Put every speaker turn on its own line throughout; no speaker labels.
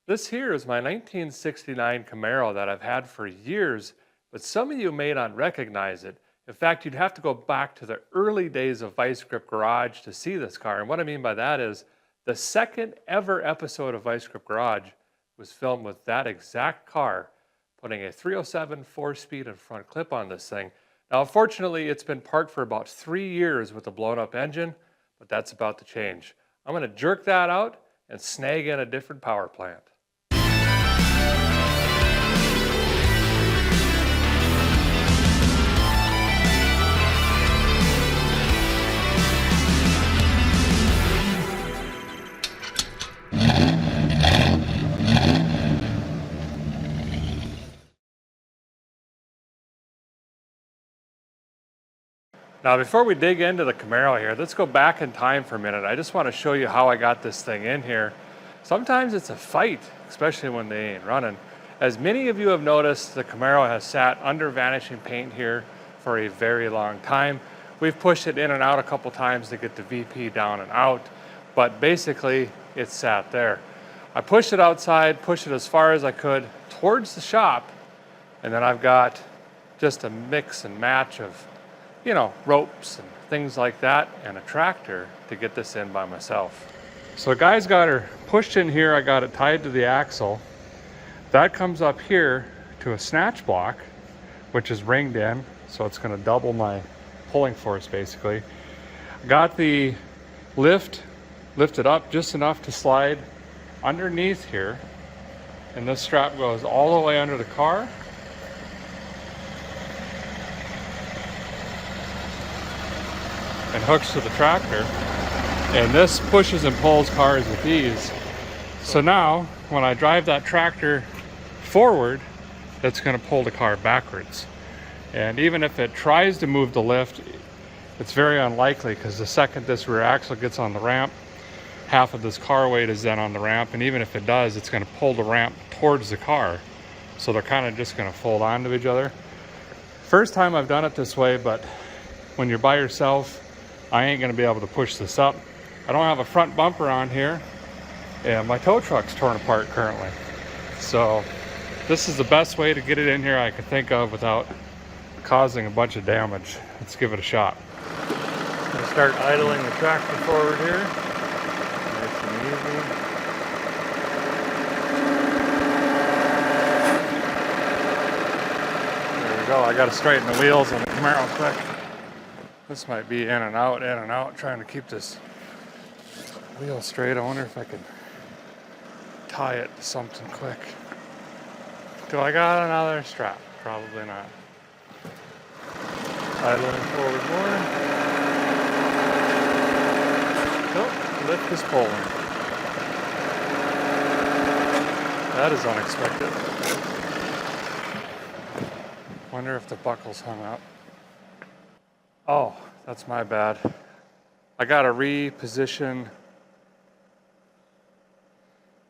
This here is my 1969 Camaro that I've had for years, but some of you may not recognize it. In fact, you'd have to go back to the early days of Vice Grip Garage to see this car. And what I mean by that is the second ever episode of Vice Grip Garage was filmed with that exact car, putting a 307 4-speed and front clip on this thing. Now, unfortunately, it's been parked for about 3 years with a blown up engine, but that's about to change. I'm gonna jerk that out and snag in a different power plant. Now, before we dig into the Camaro here, let's go back in time for a minute. I just want to show you how I got this thing in here. Sometimes it's a fight, especially when they ain't running. As many of you have noticed, the Camaro has sat under vanishing paint here for a very long time. We've pushed it in and out a couple times to get the VP down and out, but basically it sat there. I pushed it outside, pushed it as far as I could towards the shop, and then I've got just a mix and match of ropes and things like that, and a tractor to get this in by myself. So guys got her pushed in here. I got it tied to the axle. That comes up here to a snatch block, which is ringed in, so it's going to double my pulling force basically. Got the lifted up just enough to slide underneath here, and this strap goes all the way under the car. And hooks to the tractor, and this pushes and pulls cars with ease. So now when I drive that tractor forward, that's going to pull the car backwards, and even if it tries to move the lift, it's very unlikely, because the second this rear axle gets on the ramp, half of this car weight is then on the ramp, and even if it does, it's going to pull the ramp towards the car, so they're kind of just going to fold onto each other. First time I've done it this way, but when you're by yourself, I ain't gonna be able to push this up. I don't have a front bumper on here, and my tow truck's torn apart currently. So this is the best way to get it in here I could think of without causing a bunch of damage. Let's give it a shot. I'm gonna start idling the tractor forward here. Nice and easy. There we go. I gotta straighten the wheels on the Camaro quick. This might be in and out, trying to keep this wheel straight. I wonder if I could tie it to something quick. Do I got another strap? Probably not. Idling forward more. Oh, lift is pulling. That is unexpected. Wonder if the buckle's hung up. Oh, that's my bad. I gotta reposition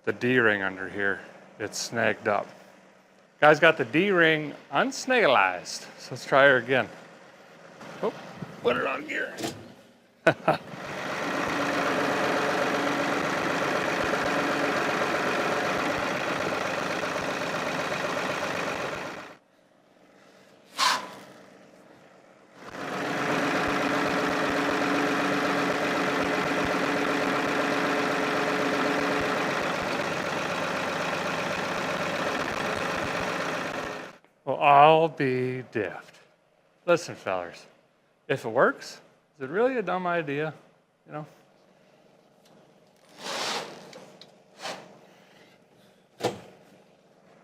the D-ring under here. It's snagged up. Guys got the D-ring unsnaggalized. So let's try her again. Oh, put it on gear. Well, I'll be diffed. Listen, fellers, if it works, is it really a dumb idea?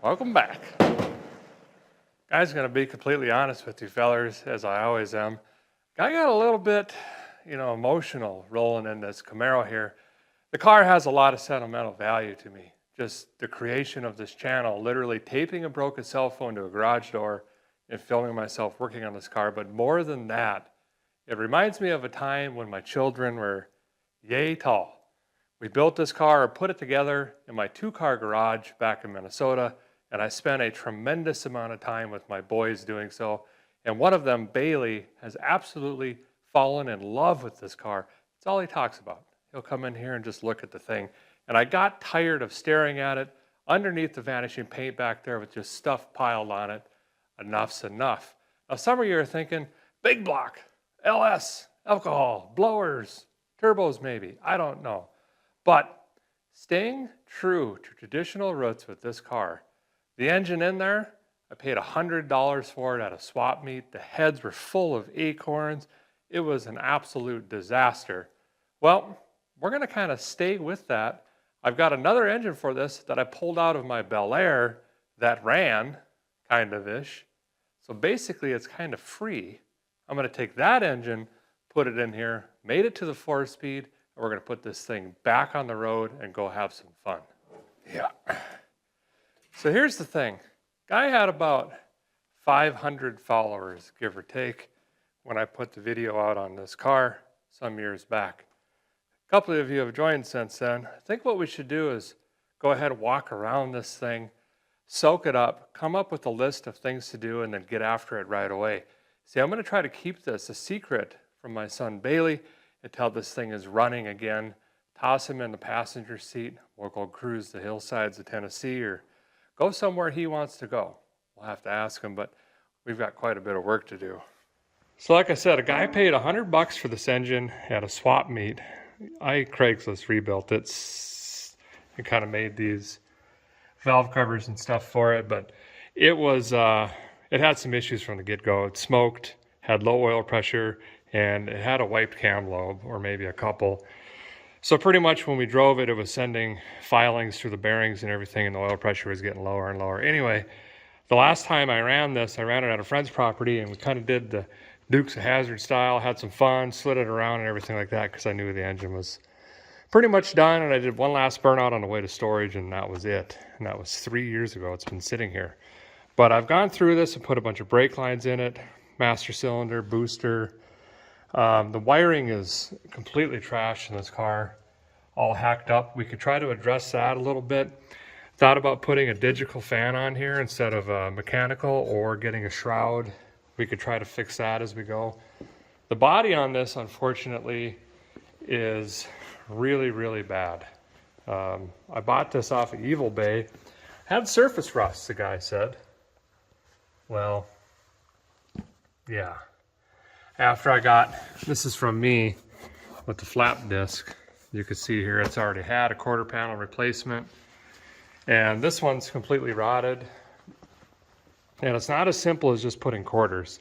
Welcome back. Guy's gonna be completely honest with you, fellers, as I always am. Guy got a little bit, emotional rolling in this Camaro here. The car has a lot of sentimental value to me. Just the creation of this channel, literally taping a broken cell phone to a garage door and filming myself working on this car. But more than that, it reminds me of a time when my children were yay tall. We built this car or put it together in my 2-car garage back in Minnesota, and I spent a tremendous amount of time with my boys doing so. And one of them, Bailey, has absolutely fallen in love with this car. It's all he talks about. He'll come in here and just look at the thing. And I got tired of staring at it. underneath the vanishing paint back there with just stuff piled on it. Enough's enough. Now some of you are thinking, big block, LS, alcohol, blowers, turbos maybe, I don't know. But staying true to traditional roots with this car, the engine in there, I paid $100 for it at a swap meet. The heads were full of acorns. It was an absolute disaster. Well, we're going to kind of stay with that. I've got another engine for this that I pulled out of my Bel Air that ran, kind of-ish. So basically it's kind of free. I'm going to take that engine, put it in here, made it to the 4-speed, and we're going to put this thing back on the road and go have some fun. Yeah. So here's the thing. Guy had about 500 followers, give or take, when I put the video out on this car some years back. A couple of you have joined since then. I think what we should do is go ahead and walk around this thing, soak it up, come up with a list of things to do, and then get after it right away. See, I'm going to try to keep this a secret from my son Bailey until this thing is running again. Toss him in the passenger seat. We'll go cruise the hillsides of Tennessee or go somewhere he wants to go. We'll have to ask him, but we've got quite a bit of work to do. So like I said, a guy paid $100 for this engine at a swap meet. I Craigslist rebuilt it. It kind of made these valve covers and stuff for it, but it was, it had some issues from the get-go. It smoked, had low oil pressure, and it had a wiped cam lobe, or maybe a couple. So pretty much when we drove it, it was sending filings through the bearings and everything, and the oil pressure was getting lower and lower. Anyway, the last time I ran this, I ran it at a friend's property, and we kind of did the Dukes of Hazzard style, had some fun, slid it around and everything like that, because I knew the engine was pretty much done, and I did one last burnout on the way to storage, and that was it. And that was 3 years ago. It's been sitting here. But I've gone through this and put a bunch of brake lines in it, master cylinder, booster. The wiring is completely trashed in this car, all hacked up. We could try to address that a little bit. Thought about putting a digital fan on here instead of a mechanical, or getting a shroud. We could try to fix that as we go. The body on this, unfortunately, is really, really bad. I bought this off of Evil Bay. Had surface rust, the guy said. Well, yeah. After I got, this is from me with the flap disc. You can see here it's already had a quarter panel replacement. And this one's completely rotted. And it's not as simple as just putting quarters.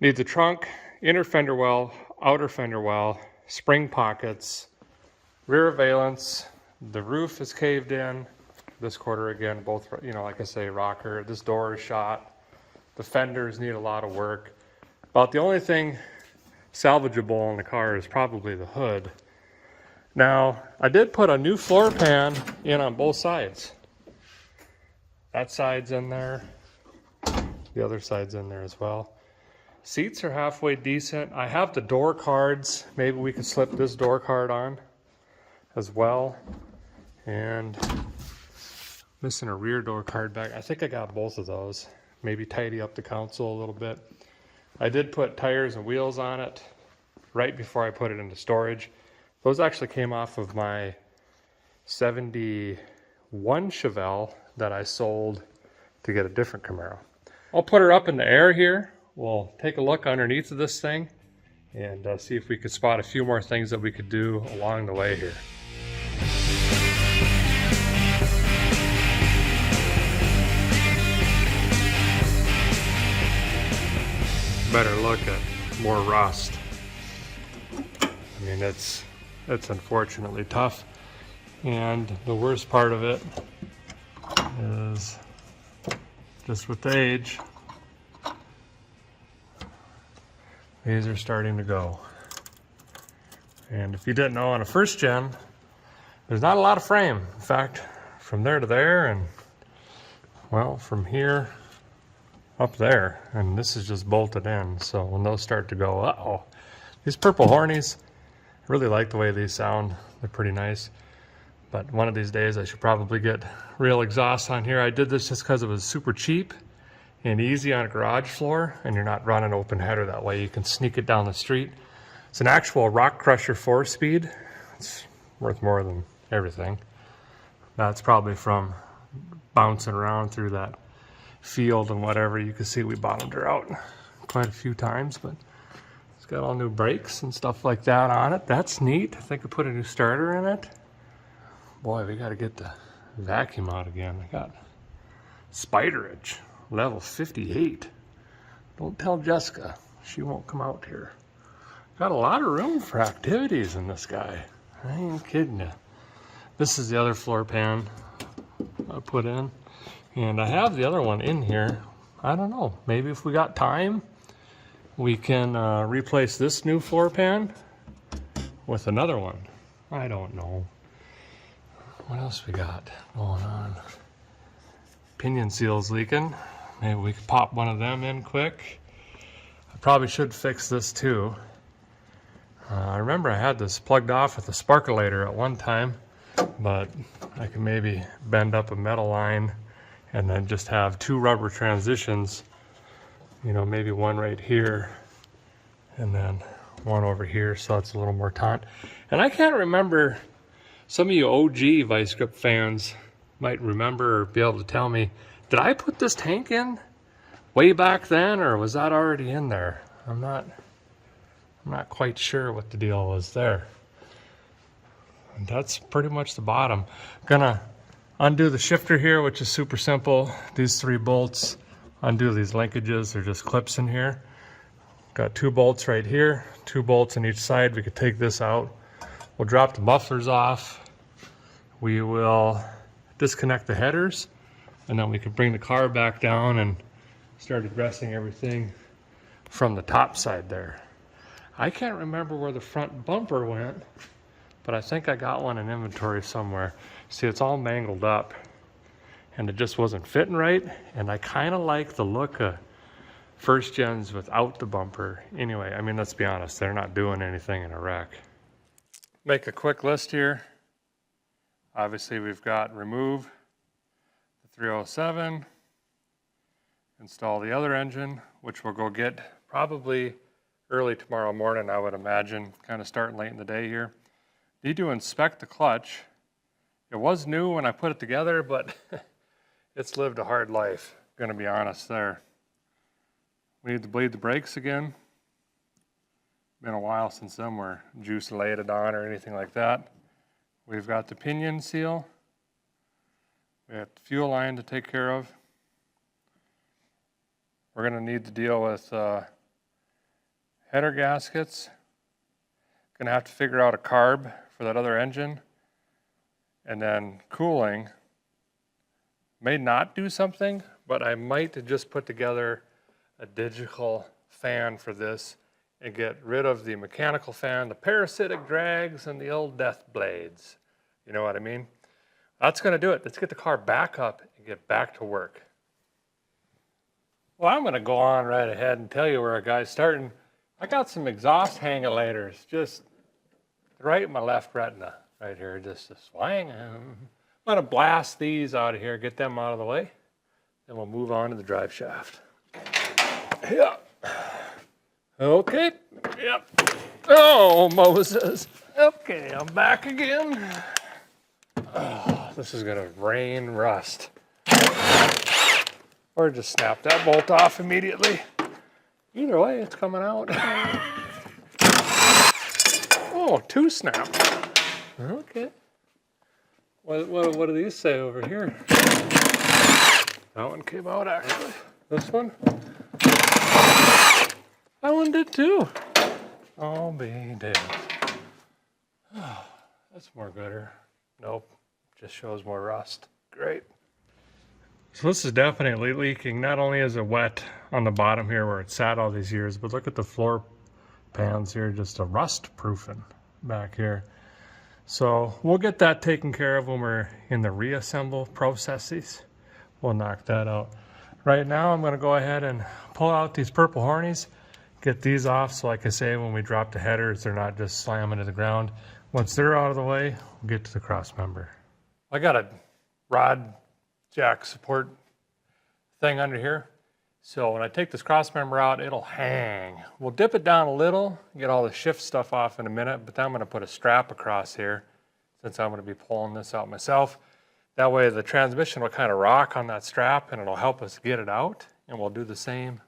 Needs a trunk, inner fender well, outer fender well, spring pockets, rear valance. The roof is caved in. This quarter again, both, you know, like I say, rocker. This door is shot. The fenders need a lot of work. About the only thing salvageable in the car is probably the hood. Now, I did put a new floor pan in on both sides. That side's in there. The other side's in there as well. Seats are halfway decent. I have the door cards. Maybe we can slip this door card on as well. And missing a rear door card back. I think I got both of those. Maybe tidy up the console a little bit. I did put tires and wheels on it right before I put it into storage. Those actually came off of my 71 Chevelle that I sold to get a different Camaro. I'll put her up in the air here. We'll take a look underneath of this thing and see if we could spot a few more things that we could do along the way here. Better look at more rust. I mean, it's unfortunately tough, and the worst part of it is just with age, these are starting to go. And if you didn't know, on a first gen, there's not a lot of frame. In fact, from there to there, and well, from here up there, and this is just bolted in. So when those start to go, uh-oh. These purple Hornies, I really like the way these sound. They're pretty nice. But one of these days I should probably get real exhaust on here. I did this just because it was super cheap and easy on a garage floor, and you're not running open header that way. You can sneak it down the street. It's an actual Rock Crusher 4-speed. It's worth more than everything. That's probably from bouncing around through that field and whatever. You can see we bottomed her out quite a few times, but it's got all new brakes and stuff like that on it. That's neat. I think I put a new starter in it. Boy, we got to get the vacuum out again. I got spiderage, level 58. Don't tell Jessica. She won't come out here. Got a lot of room for activities in this guy. I ain't kidding you. This is the other floor pan I put in. And I have the other one in here. I don't know. Maybe if we got time, we can replace this new floor pan with another one. I don't know. What else we got going on? Pinion seal's leaking. Maybe we could pop one of them in quick. I probably should fix this too. I remember I had this plugged off with a sparkulator at one time, but I can maybe bend up a metal line and then just have two rubber transitions, you know, maybe one right here and then one over here, so it's a little more taut. And I can't remember, some of you OG Vice Grip fans might remember or be able to tell me, did I put this tank in way back then, or was that already in there? I'm not quite sure what the deal was there. And that's pretty much the bottom. Gonna undo the shifter here, which is super simple. These 3 bolts, undo these linkages, they're just clips in here. Got 2 bolts right here, 2 bolts on each side. We could take this out. We'll drop the mufflers off. We will disconnect the headers, and then we can bring the car back down and start addressing everything from the top side there. I can't remember where the front bumper went, but I think I got one in inventory somewhere. See, it's all mangled up and it just wasn't fitting right. And I kind of like the look of first gens without the bumper. Anyway, I mean, let's be honest, they're not doing anything in a wreck. Make a quick list here. Obviously, we've got remove the 307, install the other engine, which we'll go get probably early tomorrow morning, I would imagine, kind of starting late in the day here. Need to inspect the clutch. It was new when I put it together, but it's lived a hard life, gonna be honest there. We need to bleed the brakes again. Been a while since them were juice laid it on or anything like that. We've got the pinion seal. We have the fuel line to take care of. We're gonna need to deal with header gaskets. Gonna have to figure out a carb for that other engine. And then cooling. May not do something, but I might just put together a digital fan for this and get rid of the mechanical fan, the parasitic drags, and the old death blades. You know what I mean? That's gonna do it. Let's get the car back up and get back to work. Well, I'm gonna go on right ahead and tell you where our guy's starting. I got some exhaust hangulators just right in my left retina, right here, just a swing. I'm gonna blast these out of here, get them out of the way, then we'll move on to the drive shaft. Yeah. Okay, yep. Oh, Moses. Okay, I'm back again. Oh, this is gonna rain rust. Or just snap that bolt off immediately. Either way, it's coming out. Oh, 2 snapped. Okay. What do these say over here? That one came out actually. This one? That one did too. Oh, be dead. Oh, that's more gooder. Nope, just shows more rust. Great. So this is definitely leaking. Not only is it wet on the bottom here where it sat all these years, but look at the floor pans here, just a rust proofing back here. So we'll get that taken care of when we're in the reassemble processes. We'll knock that out. Right now I'm gonna go ahead and pull out these purple hornies, get these off, so like I say, when we drop the headers, they're not just slamming to the ground. Once they're out of the way, we'll get to the cross member. I got a rod jack support thing under here. So when I take this cross member out, it'll hang. We'll dip it down a little, get all the shift stuff off in a minute, but then I'm gonna put a strap across here since I'm gonna be pulling this out myself. That way the transmission will kind of rock on that strap and it'll help us get it out. And we'll do the same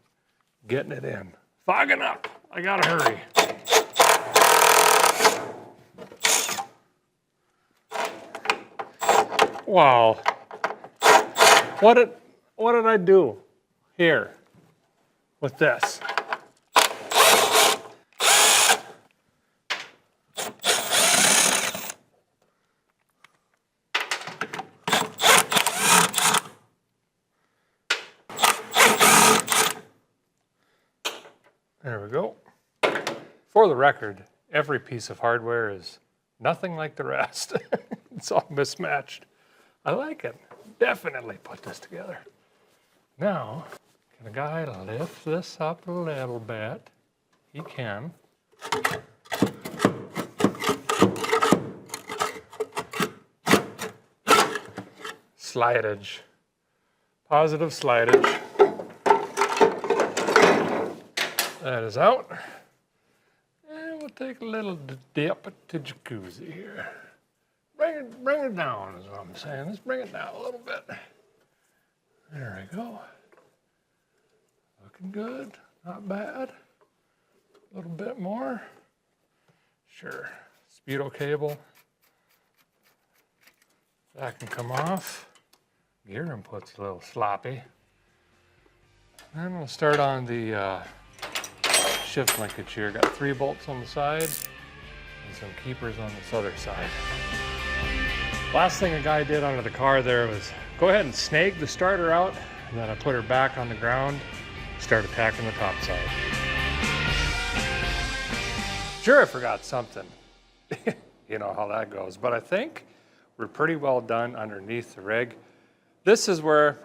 getting it in. Fogging up. I gotta hurry. Wow. What did I do here with this? There we go. For the record, every piece of hardware is nothing like the rest. It's all mismatched. I like it. Definitely put this together. Now, can a guy lift this up a little bit? He can. Slidage. Positive slidage. That is out. And we'll take a little dip to jacuzzi here. Bring it down is what I'm saying. Let's bring it down a little bit. There we go. Looking good, not bad. A little bit more. Sure. Speedo cable. That can come off. Gear input's a little sloppy. Then we'll start on the shift linkage here. Got 3 bolts on the side and some keepers on this other side. Last thing a guy did under the car there was go ahead and snag the starter out, and then I put her back on the ground, start attacking the top side. Sure, I forgot something. You know how that goes, but I think we're pretty well done underneath the rig. This is where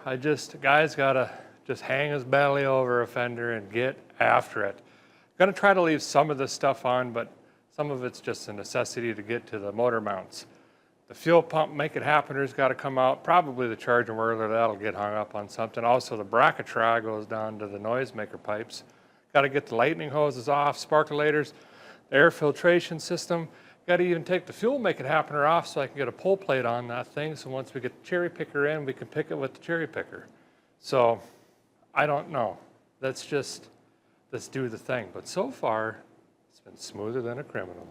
guy's gotta just hang his belly over a fender and get after it. Gonna try to leave some of this stuff on, but some of it's just a necessity to get to the motor mounts. The fuel pump make it happener's got to come out. Probably the charger whirler, that'll get hung up on something. Also the bracket try goes down to the noisemaker pipes. Got to get the lightning hoses off, sparkulators, the air filtration system. Got to even take the fuel make it happener off so I can get a pull plate on that thing. So once we get the cherry picker in, we can pick it with the cherry picker. So I don't know. Let's do the thing. But so far, it's been smoother than a criminal.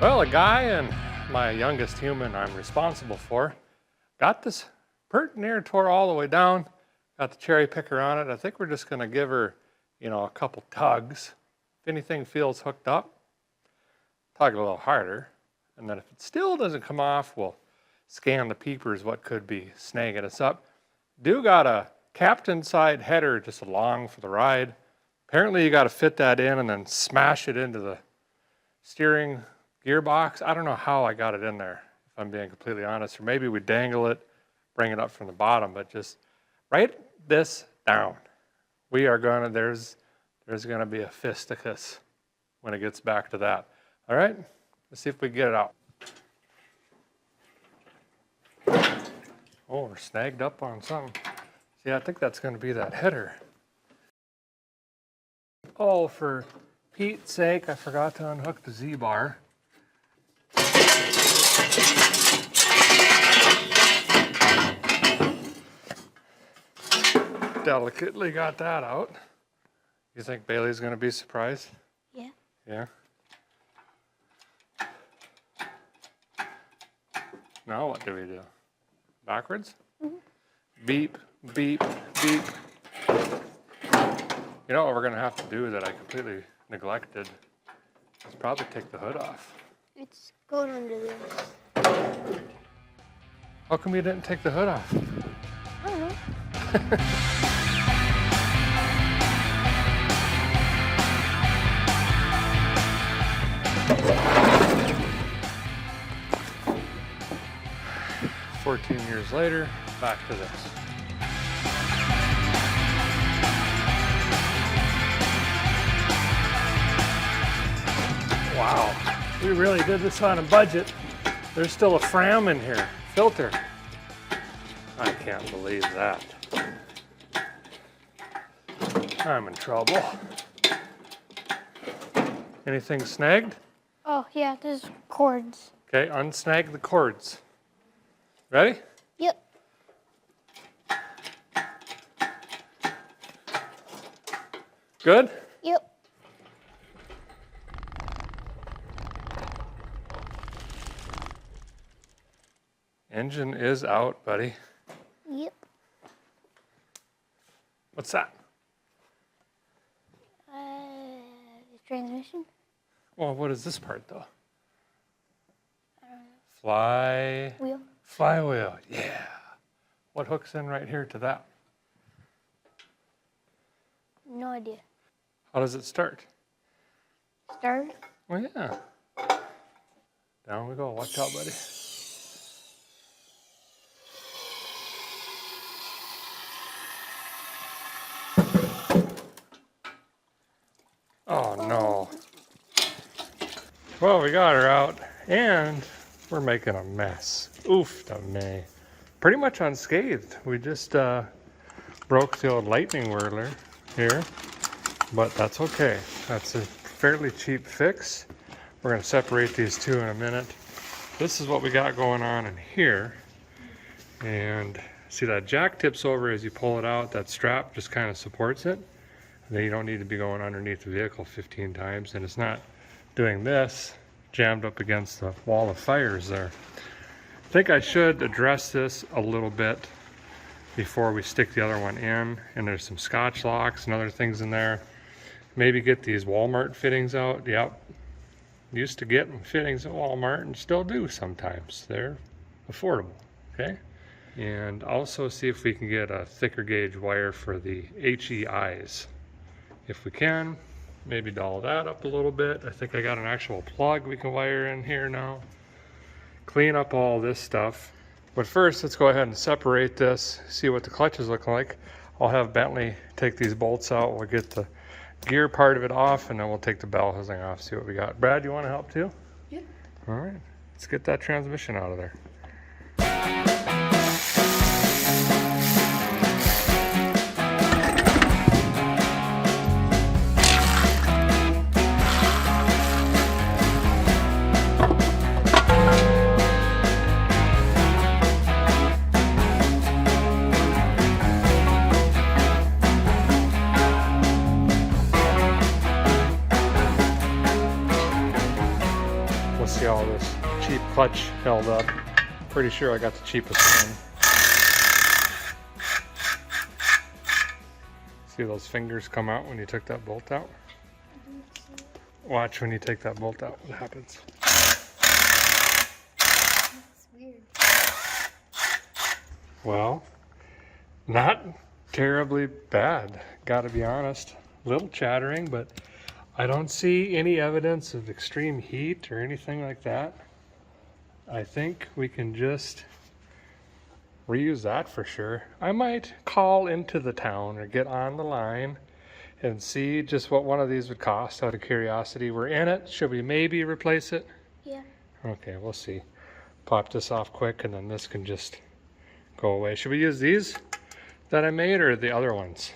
Well, a guy and my youngest human I'm responsible for got this pert near tore all the way down, got the cherry picker on it. I think we're just going to give her, a couple tugs. If anything feels hooked up, tug a little harder. And then if it still doesn't come off, we'll scan the peepers, what could be snagging us up. Do got a captain side header just along for the ride. Apparently you got to fit that in and then smash it into the steering gearbox. I don't know how I got it in there, if I'm being completely honest. Or maybe we dangle it, bring it up from the bottom, but just write this down. We are gonna, there's gonna be a fisticuss when it gets back to that. All right, let's see if we can get it out. Oh, we're snagged up on something. See, I think that's gonna be that header. Oh, for Pete's sake, I forgot to unhook the Z-bar. Delicately got that out. You think Bailey's going to be surprised?
Yeah.
Yeah? Now what do we do? Backwards? Mm-hmm. Beep, beep, beep. You know what we're going to have to do that I completely neglected is probably take the hood off.
It's going under this.
How come you didn't take the hood off?
I don't know.
14 years later, back to this. Wow, we really did this on a budget. There's still a fram in here, filter. can't believe that. I'm in trouble. Anything snagged?
Oh, yeah, there's cords.
Okay, unsnag the cords. Ready?
Yep.
Good?
Yep.
Engine is out, buddy.
Yep.
What's that?
The transmission?
Well, what is this part though?
Wheel.
Flywheel, yeah. What hooks in right here to that?
No idea.
How does it start?
Start?
Well, yeah. Down we go. Watch out, buddy. Oh, no. Well, we got her out, and we're making a mess. Oof to me. Pretty much unscathed. We just broke the old lightning whirler here, but that's okay. That's a fairly cheap fix. We're going to separate these two in a minute. This is what we got going on in here. And see that jack tips over as you pull it out. That strap just kind of supports it. And then you don't need to be going underneath the vehicle 15 times. And it's not doing this jammed up against the wall of fires there. I think I should address this a little bit before we stick the other one in. And there's some Scotch locks and other things in there. Maybe get these Walmart fittings out. Yep. Used to get fittings at Walmart and still do sometimes. They're affordable, okay? And also see if we can get a thicker gauge wire for the HEIs. If we can, maybe doll that up a little bit. I think I got an actual plug we can wire in here now. Clean up all this stuff. But first, let's go ahead and separate this, see what the clutches look like. I'll have Bentley take these bolts out. We'll get the gear part of it off, and then we'll take the bell housing off, see what we got. Brad, you want to help too?
Yeah.
All right, let's get that transmission out of there. See all this cheap clutch held up. Pretty sure I got the cheapest one. See those fingers come out when you took that bolt out? Watch when you take that bolt out, what happens.
That's weird.
Well, not terribly bad, gotta be honest. A little chattering, but I don't see any evidence of extreme heat or anything like that. I think we can just reuse that for sure. I might call into the town or get on the line and see just what one of these would cost out of curiosity. We're in it. Should we maybe replace it?
Yeah.
Okay, we'll see. Pop this off quick and then this can just go away. Should we use these that I made or the other ones?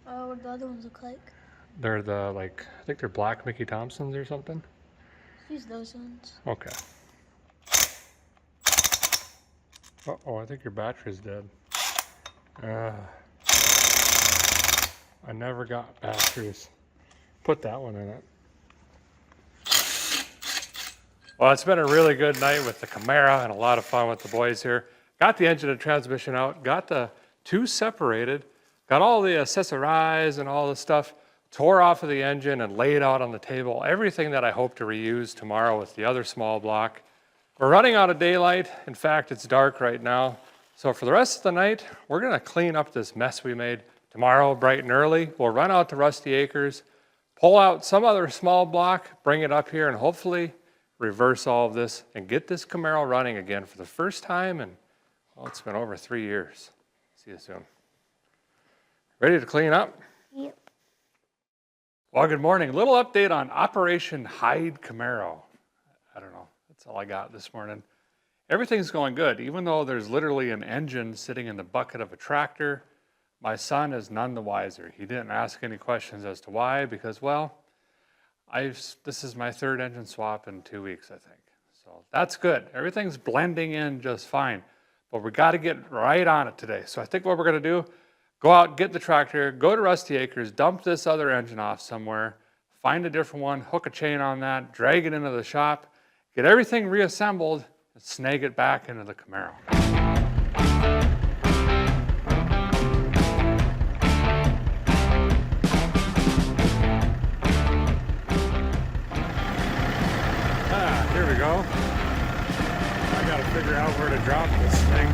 What do the other ones look like?
They're the, like, I think they're black Mickey Thompsons or something.
Use those ones.
Okay. Uh-oh, I think your battery's dead. I never got batteries. Put that one in it. Well, it's been a really good night with the Camaro and a lot of fun with the boys here. Got the engine and transmission out, got the two separated, got all the accessories and all the stuff, tore off of the engine and laid out on the table. Everything that I hope to reuse tomorrow with the other small block. We're running out of daylight. In fact, it's dark right now. So for the rest of the night, we're gonna clean up this mess we made. Tomorrow, bright and early, we'll run out to Rusty Acres, pull out some other small block, bring it up here, and hopefully reverse all of this and get this Camaro running again for the first time in, well, it's been over 3 years. See you soon. Ready to clean up?
Yep.
Well, good morning. A little update on Operation Hide Camaro. I don't know. That's all I got this morning. everything's going good. Even though there's literally an engine sitting in the bucket of a tractor, my son is none the wiser. He didn't ask any questions as to why, because, well, this is my third engine swap in 2 weeks, I think. So that's good. Everything's blending in just fine. But we got to get right on it today. So I think what we're going to do, go out, get the tractor, go to Rusty Acres, dump this other engine off somewhere, find a different one, hook a chain on that, drag it into the shop, get everything reassembled, and snag it back into the Camaro. Here we go. I gotta figure out where to drop this thing.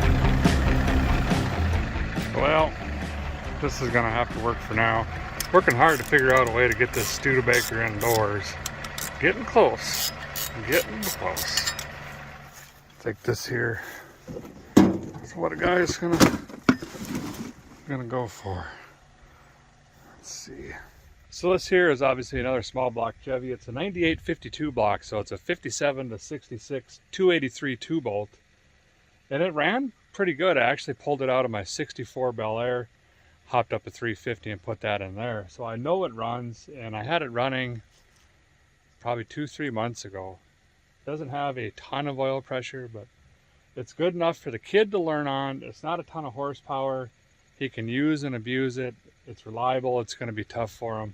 Well, this is gonna have to work for now. Working hard to figure out a way to get this Studebaker indoors. Getting close. Getting close. Take this here. That's what a guy's gonna go for. Let's see. So this here is obviously another small block Chevy. It's a 9852 block, so it's a 57 to 66 283 2-bolt. And it ran pretty good. I actually pulled it out of my 64 Bel Air, hopped up a 350 and put that in there. So I know it runs, and I had it running probably 2-3 months ago. It doesn't have a ton of oil pressure, but it's good enough for the kid to learn on. It's not a ton of horsepower. He can use and abuse it. It's reliable. It's going to be tough for him.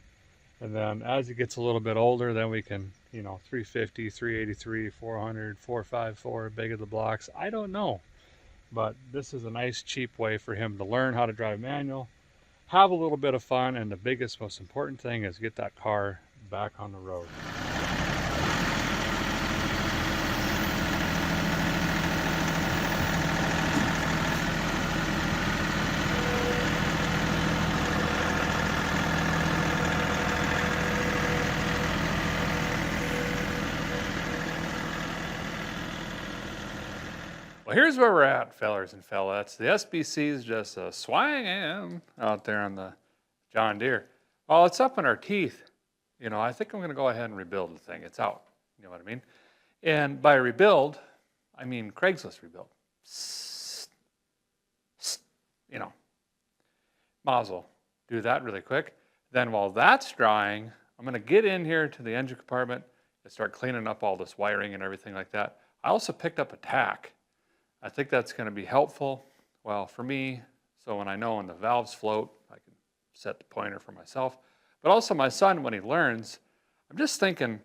And then as he gets a little bit older, then we can, 350, 383, 400, 454, big of the blocks. I don't know. But this is a nice, cheap way for him to learn how to drive manual, have a little bit of fun, and the biggest, most important thing is get that car back on the road. Well, here's where we're at, fellers and fellettes. The SBC's just swinging out there on the John Deere. Well, it's up in our teeth. I think I'm going to go ahead and rebuild the thing. It's out. You know what I mean? And by rebuild, I mean Craigslist rebuild. Might as well do that really quick. Then while that's drying, I'm going to get in here to the engine compartment and start cleaning up all this wiring and everything like that. I also picked up a tack. I think that's going to be helpful, well, for me, so when I know when the valves float, I can set the pointer for myself. But also my son, when he learns, I'm just thinking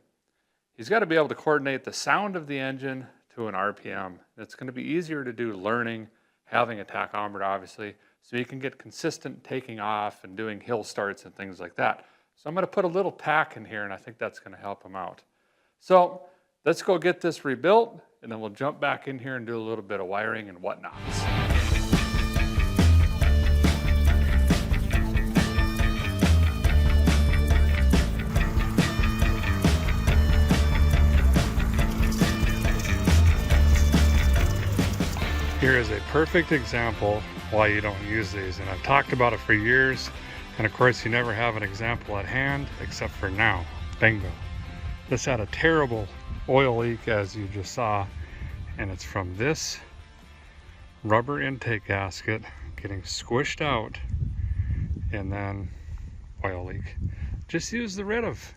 he's got to be able to coordinate the sound of the engine to an RPM. It's going to be easier to do learning, having a tachometer, obviously, so you can get consistent taking off and doing hill starts and things like that. So I'm going to put a little tack in here, and I think that's going to help him out. So let's go get this rebuilt, and then we'll jump back in here and do a little bit of wiring and whatnots. Here is a perfect example why you don't use these, and I've talked about it for years, and of course you never have an example at hand except for now. Bingo. This had a terrible oil leak, as you just saw, and it's from this rubber intake gasket getting squished out and then oil leak. Just use the Rid-Of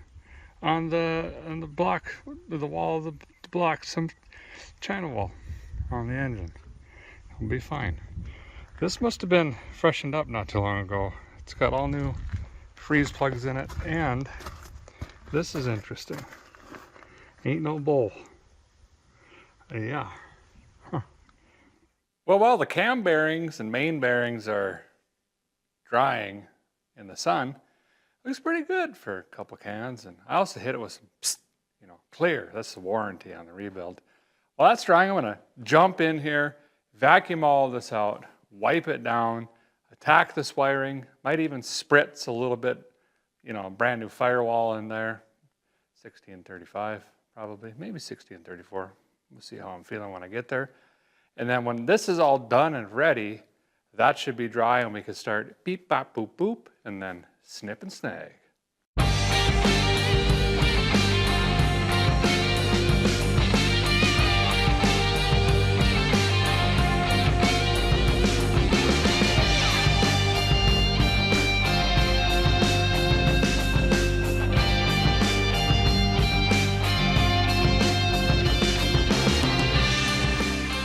on the block, the wall of the block, some China wall on the engine. It'll be fine. This must have been freshened up not too long ago. It's got all new freeze plugs in it, and this is interesting. Ain't no bowl. Yeah. Huh. Well, while the cam bearings and main bearings are drying in the sun, it looks pretty good for a couple cans. And I also hit it with some psst, clear. That's the warranty on the rebuild. While that's drying, I'm going to jump in here, vacuum all of this out, wipe it down, attack this wiring, might even spritz a little bit, brand new firewall in there, 1635. Probably, maybe 60 and 34. We'll see how I'm feeling when I get there. And then when this is all done and ready, that should be dry, and we can start beep, bop, boop, boop, and then snip and snag.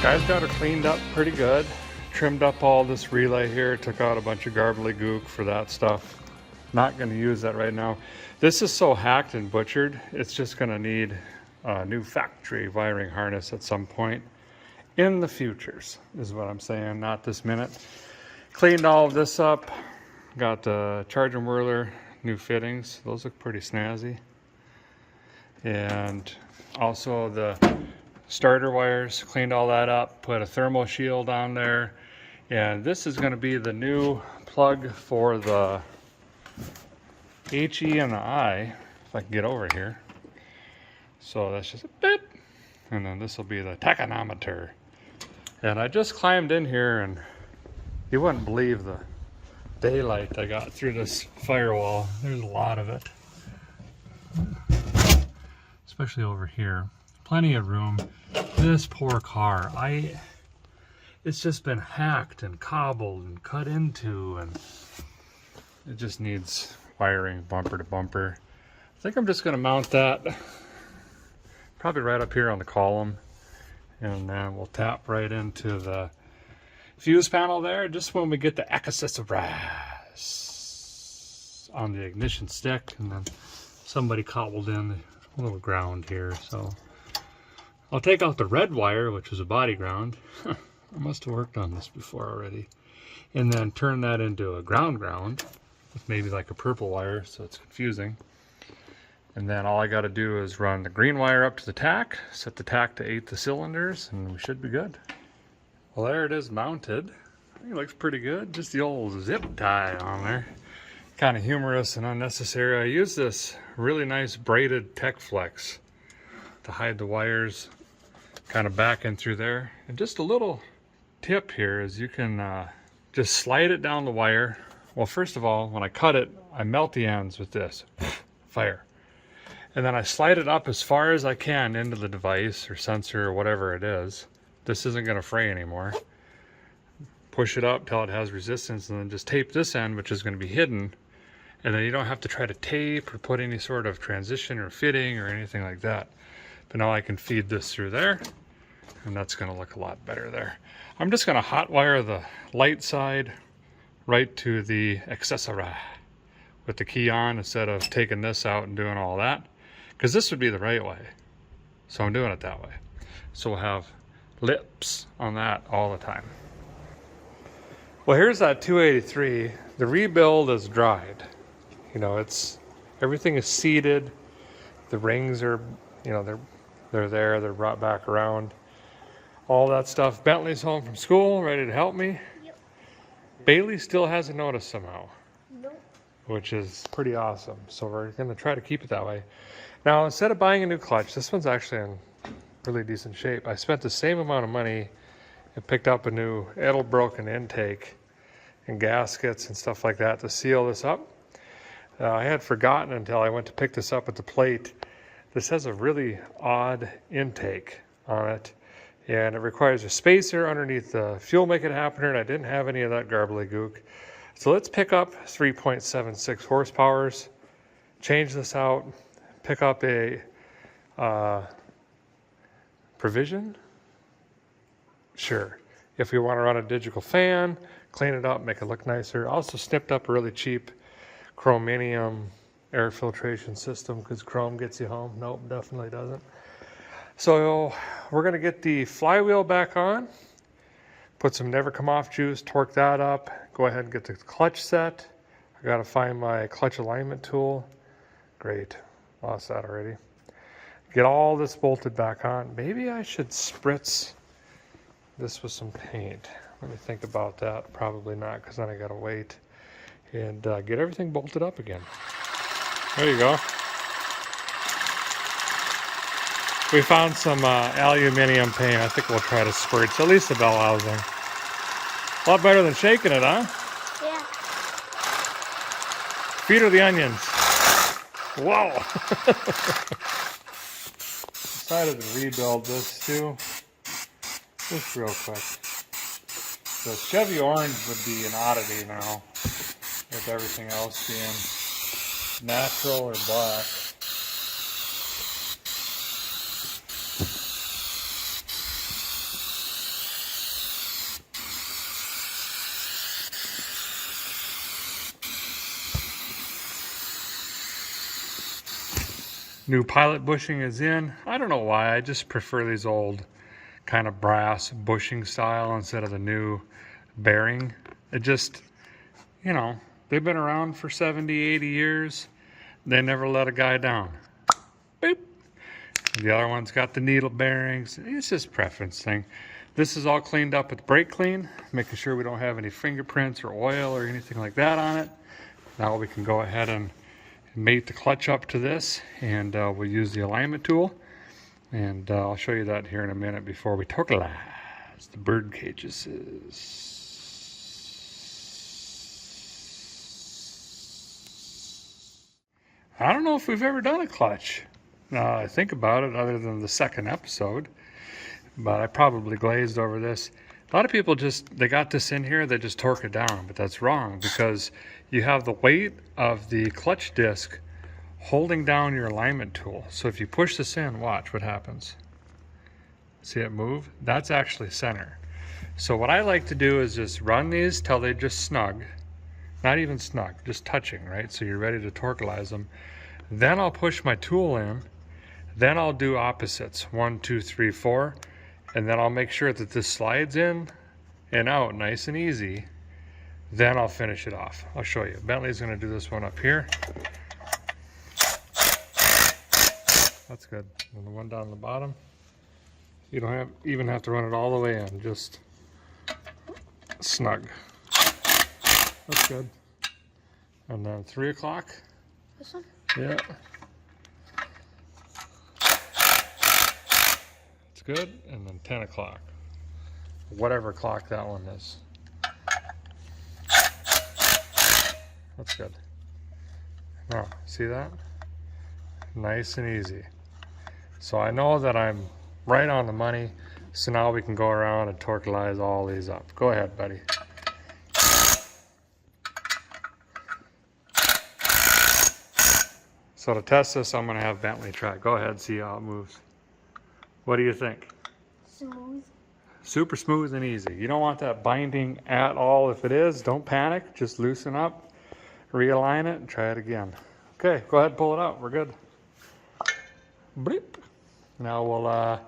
Guys got her cleaned up pretty good. Trimmed up all this relay here, took out a bunch of gobbledygook for that stuff. Not going to use that right now. This is so hacked and butchered, it's just going to need a new factory wiring harness at some point in the futures, is what I'm saying, not this minute. Cleaned all of this up. Got the charger whirler, new fittings. Those look pretty snazzy. And also the starter wires, cleaned all that up, put a thermal shield on there. And this is going to be the new plug for the HE and the I, if I can get over here. So that's just a bit. And then this will be the tachometer. And I just climbed in here and you wouldn't believe the daylight I got through this firewall. There's a lot of it. Especially over here. Plenty of room. This poor car, it's just been hacked and cobbled and cut into, and it just needs wiring bumper to bumper. I think I'm just going to mount that probably right up here on the column, and then we'll tap right into the fuse panel there just when we get the accessories on the ignition stick. And then somebody cobbled in a little ground here, so I'll take out the red wire, which was a body ground. I must have worked on this before already. And then turn that into a ground with maybe like a purple wire, so it's confusing. And then all I got to do is run the green wire up to the tack, set the tack to 8 the cylinders, and we should be good. Well, there it is mounted. I think it looks pretty good. Just the old zip tie on there. Kind of humorous and unnecessary. I use this really nice braided Tech Flex to hide the wires kind of back in through there. And just a little tip here is you can just slide it down the wire. Well, first of all, when I cut it, I melt the ends with this. Fire. And then I slide it up as far as I can into the device or sensor or whatever it is. This isn't going to fray anymore. Push it up till it has resistance, and then just tape this end, which is going to be hidden. And then you don't have to try to tape or put any sort of transition or fitting or anything like that. But now I can feed this through there, and that's going to look a lot better there. I'm just going to hot wire the light side right to the accessory with the key on instead of taking this out and doing all that, because this would be the right way. So I'm doing it that way. So we'll have lips on that all the time. Well, here's that 283. The rebuild is dried. You know, everything is seated. The rings are, you know, they're there. They're brought back around. All that stuff. Bentley's home from school, ready to help me.
Yep.
Bailey still hasn't noticed somehow.
Nope.
Which is pretty awesome. So we're going to try to keep it that way. Now, instead of buying a new clutch, this one's actually in really decent shape. I spent the same amount of money and picked up a new Edelbroken intake and gaskets and stuff like that to seal this up. I had forgotten until I went to pick this up at the plate. This has a really odd intake on it, and it requires a spacer underneath the fuel make it happen, and I didn't have any of that gobbledygook. So let's pick up 3.76 horsepowers, change this out, pick up a Provision? Sure. If we want to run a digital fan, clean it up, make it look nicer. Also snipped up a really cheap chromium air filtration system because chrome gets you home. Nope, definitely doesn't. So we're going to get the flywheel back on, put some Never Come Off juice, torque that up, go ahead and get the clutch set. I got to find my clutch alignment tool. Great, lost that already. Get all this bolted back on. Maybe I should spritz this with some paint. Let me think about that. Probably not, because then I got to wait and get everything bolted up again. There you go. We found some aluminum paint. I think we'll try to spritz at least the bell housing. A lot better than shaking it, huh?
Yeah.
Feet or the onions? Whoa! Decided to rebuild this too, just real quick. The Chevy orange would be an oddity now, with everything else being natural or black. New pilot bushing is in. I don't know why, I just prefer these old kind of brass bushing style instead of the new bearing. It just, you know, they've been around for 70, 80 years. They never let a guy down. Boop. The other one's got the needle bearings. It's just a preference thing. This is all cleaned up with brake clean, making sure we don't have any fingerprints or oil or anything like that on it. Now we can go ahead and mate the clutch up to this, and we'll use the alignment tool. And I'll show you that here in a minute before we torquelize the bird cages. I don't know if we've ever done a clutch. I think about it other than the second episode, but I probably glazed over this. A lot of people they got this in here, they just torque it down, but that's wrong because you have the weight of the clutch disc holding down your alignment tool. So if you push this in, watch what happens. See it move? That's actually center. So what I like to do is just run these till they just snug. Not even snug, just touching, right? So you're ready to torquelize them. Then I'll push my tool in. Then I'll do opposites, 1, 2, 3, 4. And then I'll make sure that this slides in and out nice and easy. Then I'll finish it off. I'll show you. Bentley's gonna do this one up here. That's good. And the one down the bottom, you don't even have to run it all the way in, just snug. That's good. And then 3 o'clock.
This one?
Yeah. It's good. And then 10 o'clock. Whatever clock that one is. That's good. Now, see that? Nice and easy. So I know that I'm right on the money. So now we can go around and torquelize all these up. Go ahead, buddy. So to test this, I'm going to have Bentley try. Go ahead, see how it moves. What do you think?
Smooth.
Super smooth and easy. You don't want that binding at all. If it is, don't panic. Just loosen up, realign it, and try it again. Okay, go ahead and pull it out. We're good. Bleep. Now we'll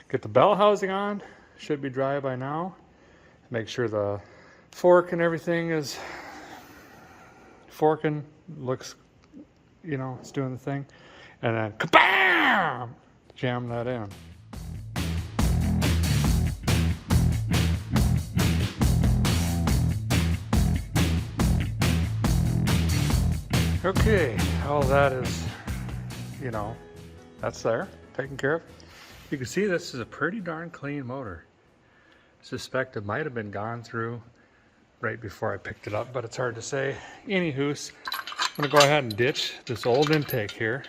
get the bell housing on. Should be dry by now. Make sure the fork and everything is forking. Looks, you know, it's doing the thing. And then kabam! Jam that in. Okay, all that is, you know, that's there, taken care of. You can see this is a pretty darn clean motor. I suspect it might have been gone through right before I picked it up, but it's hard to say. Anywho's, I'm gonna go ahead and ditch this old intake here.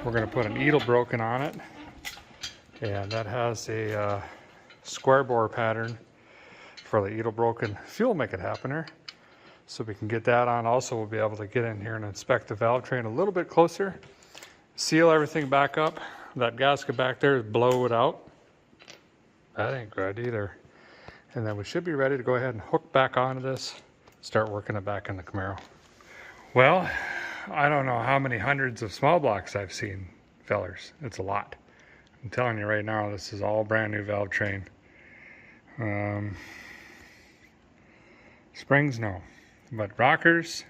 We're gonna put an Edelbroken on it, and that has a square bore pattern for the Edelbroken fuel make it happener. So we can get that on. Also, we'll be able to get in here and inspect the valve train a little bit closer, seal everything back up. That gasket back there is blow it out. That ain't good either. And then we should be ready to go ahead and hook back onto this, start working it back in the Camaro. Well, I don't know how many hundreds of small blocks I've seen, fellers. It's a lot. I'm telling you right now, this is all brand new valve train. Springs, no. But rockers,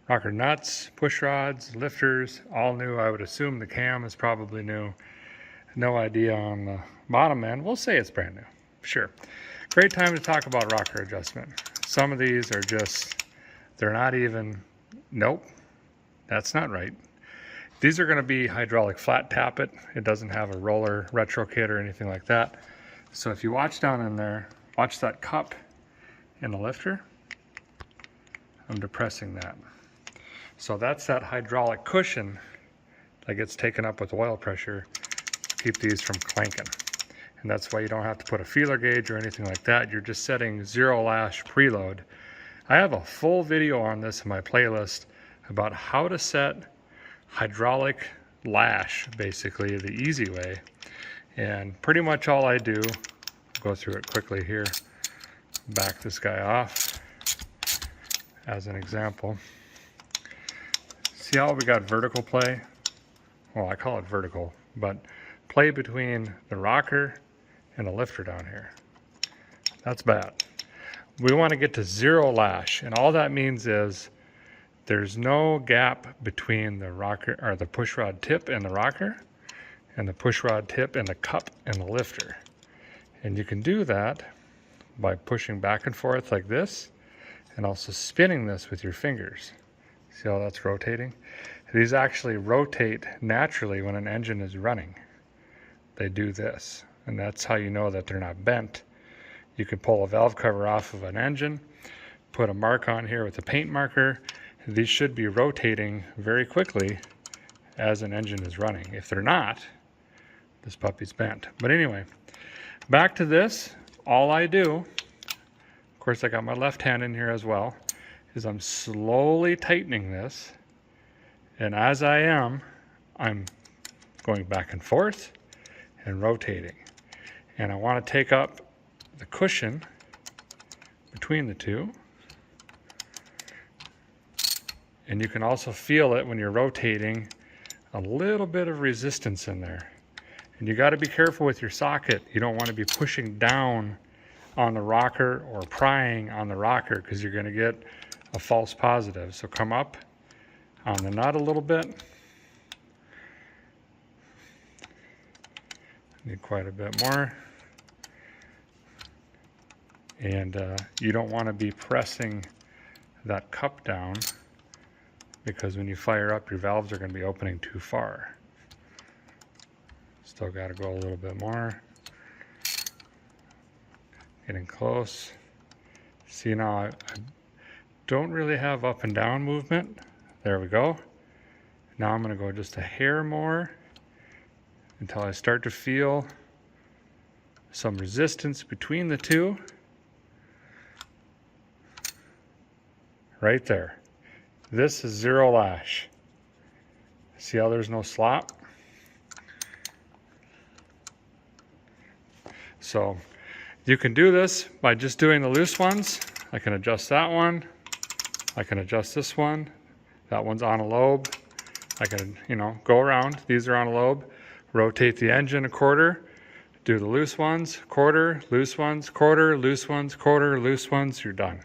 rocker nuts, push rods, lifters, all new. I would assume the cam is probably new. No idea on the bottom end. We'll say it's brand new. Sure. Great time to talk about rocker adjustment. Some of these are just, they're not even, nope, that's not right. These are going to be hydraulic flat tappet. It doesn't have a roller retro kit or anything like that. So if you watch down in there, watch that cup in the lifter. I'm depressing that. So that's that hydraulic cushion that gets taken up with oil pressure to keep these from clanking. And that's why you don't have to put a feeler gauge or anything like that. You're just setting 0 lash preload. I have a full video on this in my playlist about how to set hydraulic lash, basically the easy way. And pretty much all I do, I'll go through it quickly here, back this guy off as an example. See how we got vertical play? well, I call it vertical, but play between the rocker and the lifter down here. That's bad. We want to get to 0 lash, and all that means is there's no gap between the rocker or the push rod tip and the rocker, and the push rod tip and the cup and the lifter. And you can do that by pushing back and forth like this, and also spinning this with your fingers. See how that's rotating? These actually rotate naturally when an engine is running. They do this, and that's how you know that they're not bent. You can pull a valve cover off of an engine, put a mark on here with a paint marker. These should be rotating very quickly as an engine is running. If they're not, this puppy's bent. But anyway, back to this. All I do, of course I got my left hand in here as well, is I'm slowly tightening this. And as I am, I'm going back and forth and rotating. And I want to take up the cushion between the two. And you can also feel it when you're rotating, a little bit of resistance in there. And you got to be careful with your socket. You don't want to be pushing down on the rocker or prying on the rocker, because you're going to get a false positive. So come up on the nut a little bit. Need quite a bit more. And you don't want to be pressing that cup down, because when you fire up, your valves are going to be opening too far. Still got to go a little bit more. Getting close. See, now I don't really have up and down movement. There we go. Now I'm going to go just a hair more until I start to feel some resistance between the two. Right there. This is 0 lash. See how there's no slop? So you can do this by just doing the loose ones. I can adjust that one. I can adjust this one. That one's on a lobe. I can, go around. These are on a lobe. Rotate the engine a quarter. Do the loose ones, quarter, loose ones, quarter, loose ones, quarter, loose ones. You're done.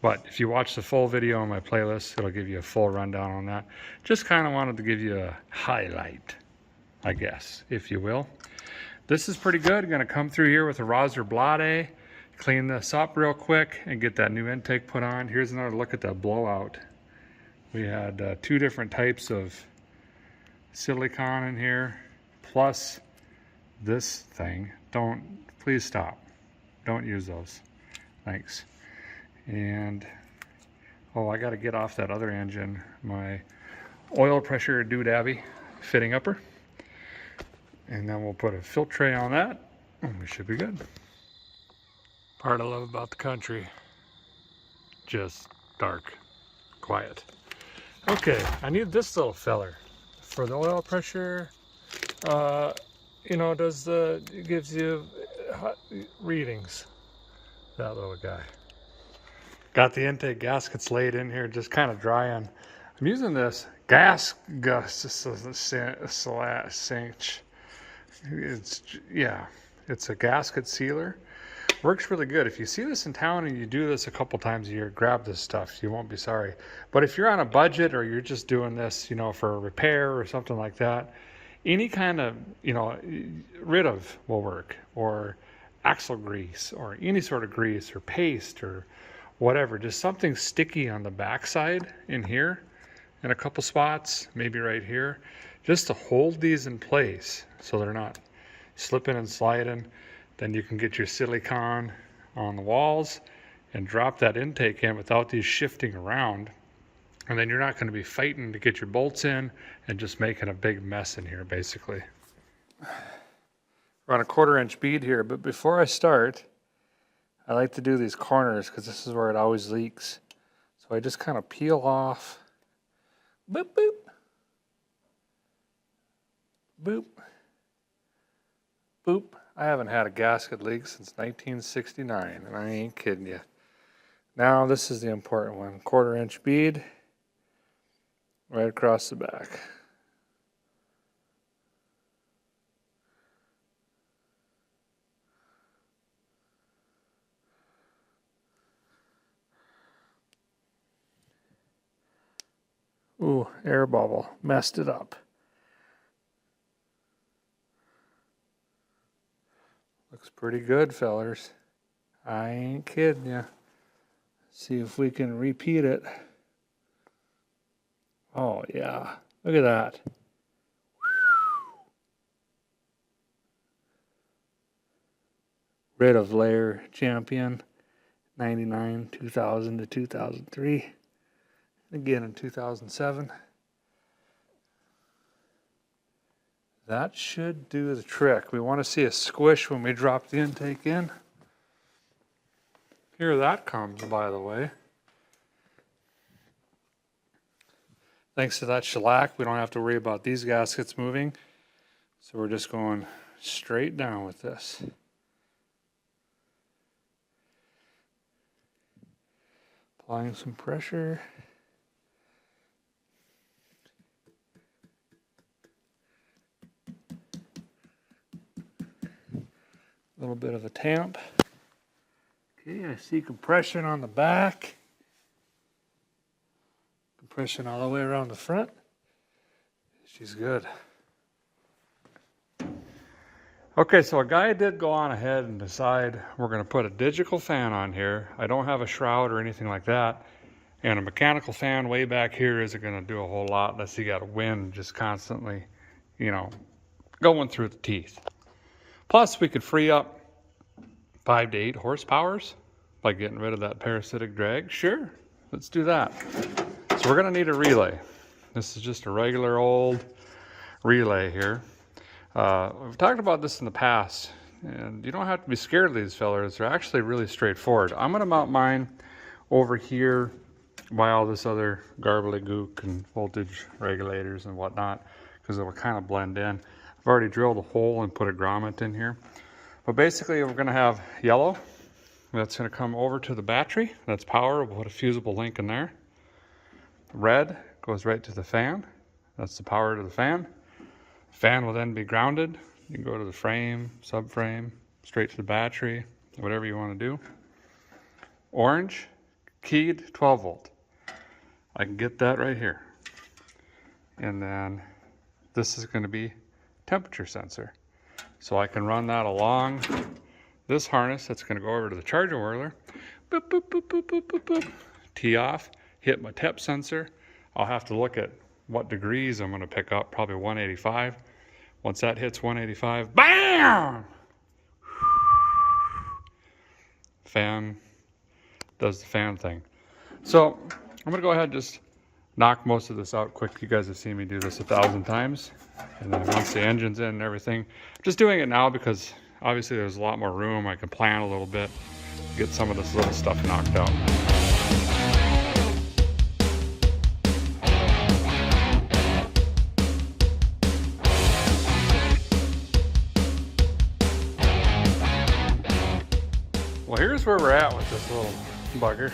But if you watch the full video on my playlist, it'll give you a full rundown on that. Just kind of wanted to give you a highlight, I guess, if you will. This is pretty good. I'm going to come through here with a Roser Blade, clean this up real quick, and get that new intake put on. Here's another look at that blowout. We had 2 different types of silicone in here, plus this thing. Please stop. Don't use those. Thanks. And, I got to get off that other engine, my oil pressure doodabby fitting upper. And then we'll put a filter tray on that, and we should be good. Part I love about the country, just dark, quiet. Okay, I need this little feller for the oil pressure. It gives you readings, that little guy. Got the intake gaskets laid in here, just kind of drying. I'm using this cinch. It's a gasket sealer. Works really good. If you see this in town and you do this a couple times a year, grab this stuff. You won't be sorry. But if you're on a budget, or you're just doing this, for a repair or something like that, any kind of, rid of will work, or axle grease, or any sort of grease or paste or whatever. Just something sticky on the backside in here, in a couple spots, maybe right here, just to hold these in place so they're not slipping and sliding. Then you can get your silicone on the walls and drop that intake in without these shifting around. And then you're not going to be fighting to get your bolts in and just making a big mess in here, basically. We're on a 1/4 inch bead here, but before I start, I like to do these corners because this is where it always leaks. So I just kind of peel off. Boop, boop. Boop. Boop. I haven't had a gasket leak since 1969, and I ain't kidding you. Now this is the important one. 1/4 inch bead right across the back. Ooh, air bubble. Messed it up. Looks pretty good, fellers. I ain't kidding ya. See if we can repeat it. Oh, yeah. Look at that. Rid of layer champion. 99, 2000 to 2003. Again in 2007. That should do the trick. We want to see a squish when we drop the intake in. Here that comes, by the way. Thanks to that shellac, we don't have to worry about these gaskets moving. So we're just going straight down with this. Applying some pressure. A little bit of a tamp. Okay, I see compression on the back. Compression all the way around the front. She's good. Okay, so a guy did go on ahead and decide we're going to put a digital fan on here. I don't have a shroud or anything like that. And a mechanical fan way back here isn't going to do a whole lot unless you got a wind just constantly, you know, going through the teeth. Plus, we could free up 5 to 8 horsepowers by getting rid of that parasitic drag. Sure, let's do that. So we're going to need a relay. This is just a regular old relay here. We've talked about this in the past, and you don't have to be scared of these fellers. They're actually really straightforward. I'm going to mount mine over here by all this other gobbledygook and voltage regulators and whatnot, because it will kind of blend in. I've already drilled a hole and put a grommet in here. But basically we're going to have yellow. That's going to come over to the battery. That's power. We'll put a fusible link in there. Red goes right to the fan. That's the power to the fan. Fan will then be grounded. You can go to the frame, subframe, straight to the battery, whatever you want to do. Orange, keyed 12 volt. I can get that right here. And then this is going to be temperature sensor. So I can run that along this harness that's going to go over to the charger whirler. Boop, boop, boop, boop, boop, boop, boop. Tee off, hit my temp sensor. I'll have to look at what degrees I'm going to pick up, probably 185. Once that hits 185, BAM! Fan does the fan thing. So I'm going to go ahead and just knock most of this out quick. You guys have seen me do this 1,000 times. And then once the engine's in and everything, I'm just doing it now because obviously there's a lot more room. I can plan a little bit, get some of this little stuff knocked out. Well, here's where we're at with this little bugger.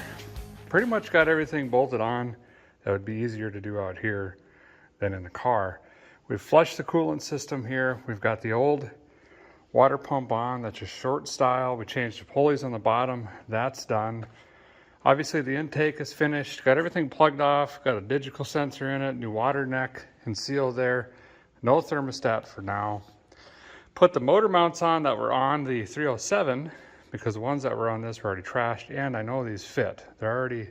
Pretty much got everything bolted on. That would be easier to do out here than in the car. We've flushed the coolant system here. We've got the old water pump on. That's a short style. We changed the pulleys on the bottom. That's done. Obviously the intake is finished. Got everything plugged off. Got a digital sensor in it. New water neck and seal there. No thermostat for now. Put the motor mounts on that were on the 307 because the ones that were on this were already trashed, and I know these fit. They're already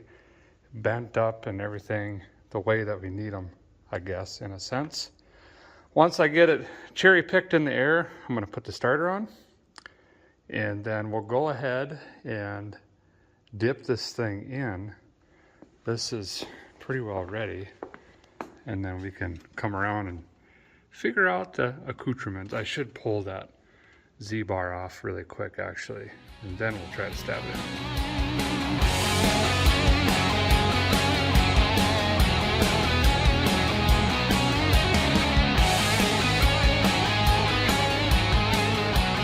bent up and everything the way that we need them, I guess, in a sense. Once I get it cherry picked in the air, I'm going to put the starter on, and then we'll go ahead and dip this thing in. This is pretty well ready, and then we can come around and figure out the accoutrements. I should pull that Z-bar off really quick actually, and then we'll try to stab it in.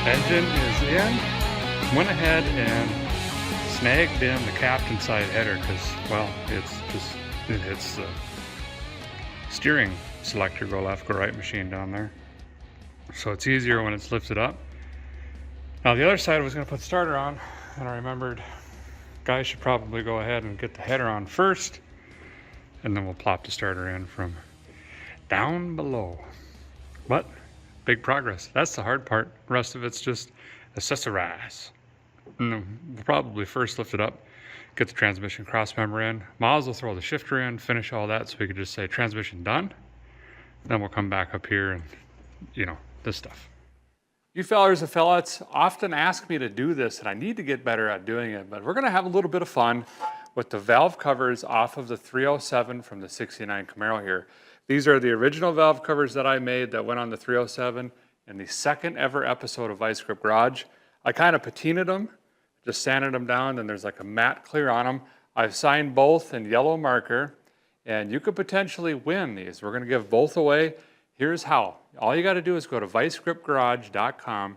Engine is in. Went ahead and snagged in the captain side header because, well, it hits the steering selector, go left, go right machine down there. So it's easier when it's lifted up. Now the other side I was going to put the starter on, and I remembered guys should probably go ahead and get the header on first,
and then we'll plop the starter in from down below. But big progress. That's the hard part. The rest of it's just accessorize. And then we'll probably first lift it up, get the transmission cross member in. Miles will throw the shifter in, finish all that so we could just say transmission done. Then we'll come back up here and, you know, this stuff.
You fellers and fellas often ask me to do this, and I need to get better at doing it, but we're gonna have a little bit of fun with the valve covers off of the 307 from the 69 Camaro here. These are the original valve covers that I made that went on the 307 in the second ever episode of Vice Grip Garage. I kind of patinaed them, just sanded them down, and there's like a matte clear on them. I've signed both in yellow marker, and you could potentially win these. We're gonna give both away. Here's how. All you gotta do is go to vicegripgarage.com,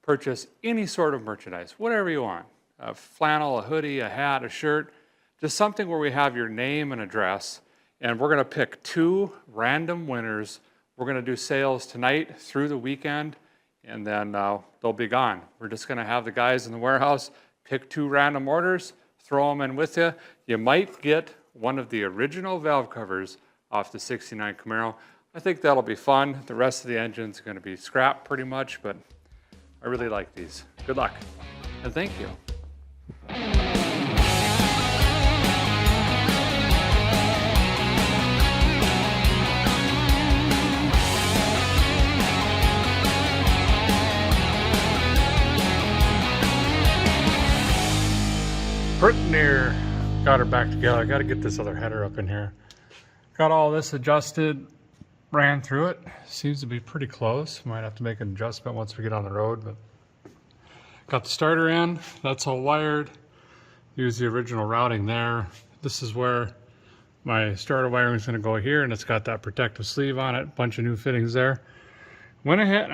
purchase any sort of merchandise, whatever you want. A flannel, a hoodie, a hat, a shirt, just something where we have your name and address. And we're gonna pick 2 random winners. We're gonna do sales tonight through the weekend, and then they'll be gone. We're just gonna have the guys in the warehouse pick 2 random orders, throw them in with you. You might get one of the original valve covers off the 69 Camaro. I think that'll be fun. The rest of the engine's gonna be scrapped pretty much, but I really like these. Good luck, and thank you.
Pretty near got her back together. I got to get this other header up in here. Got all this adjusted, ran through it. Seems to be pretty close. Might have to make an adjustment once we get on the road, but got the starter in. That's all wired. Use the original routing there. This is where my starter wiring is going to go here, and it's got that protective sleeve on it. Bunch of new fittings there. Went ahead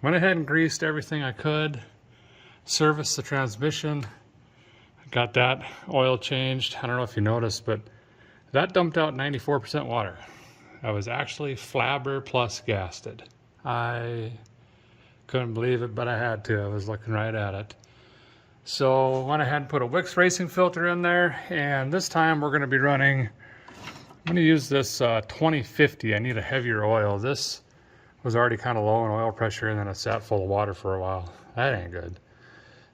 and greased everything I could. Serviced the transmission. Got that oil changed. I don't know if you noticed, but that dumped out 94% water. I was actually flabber plus gasted. I couldn't believe it, but I had to. I was looking right at it. So went ahead and put a Wix racing filter in there, and this time we're gonna be running, I'm gonna use this 2050. I need a heavier oil. This was already kind of low in oil pressure, and then it sat full of water for a while. That ain't good.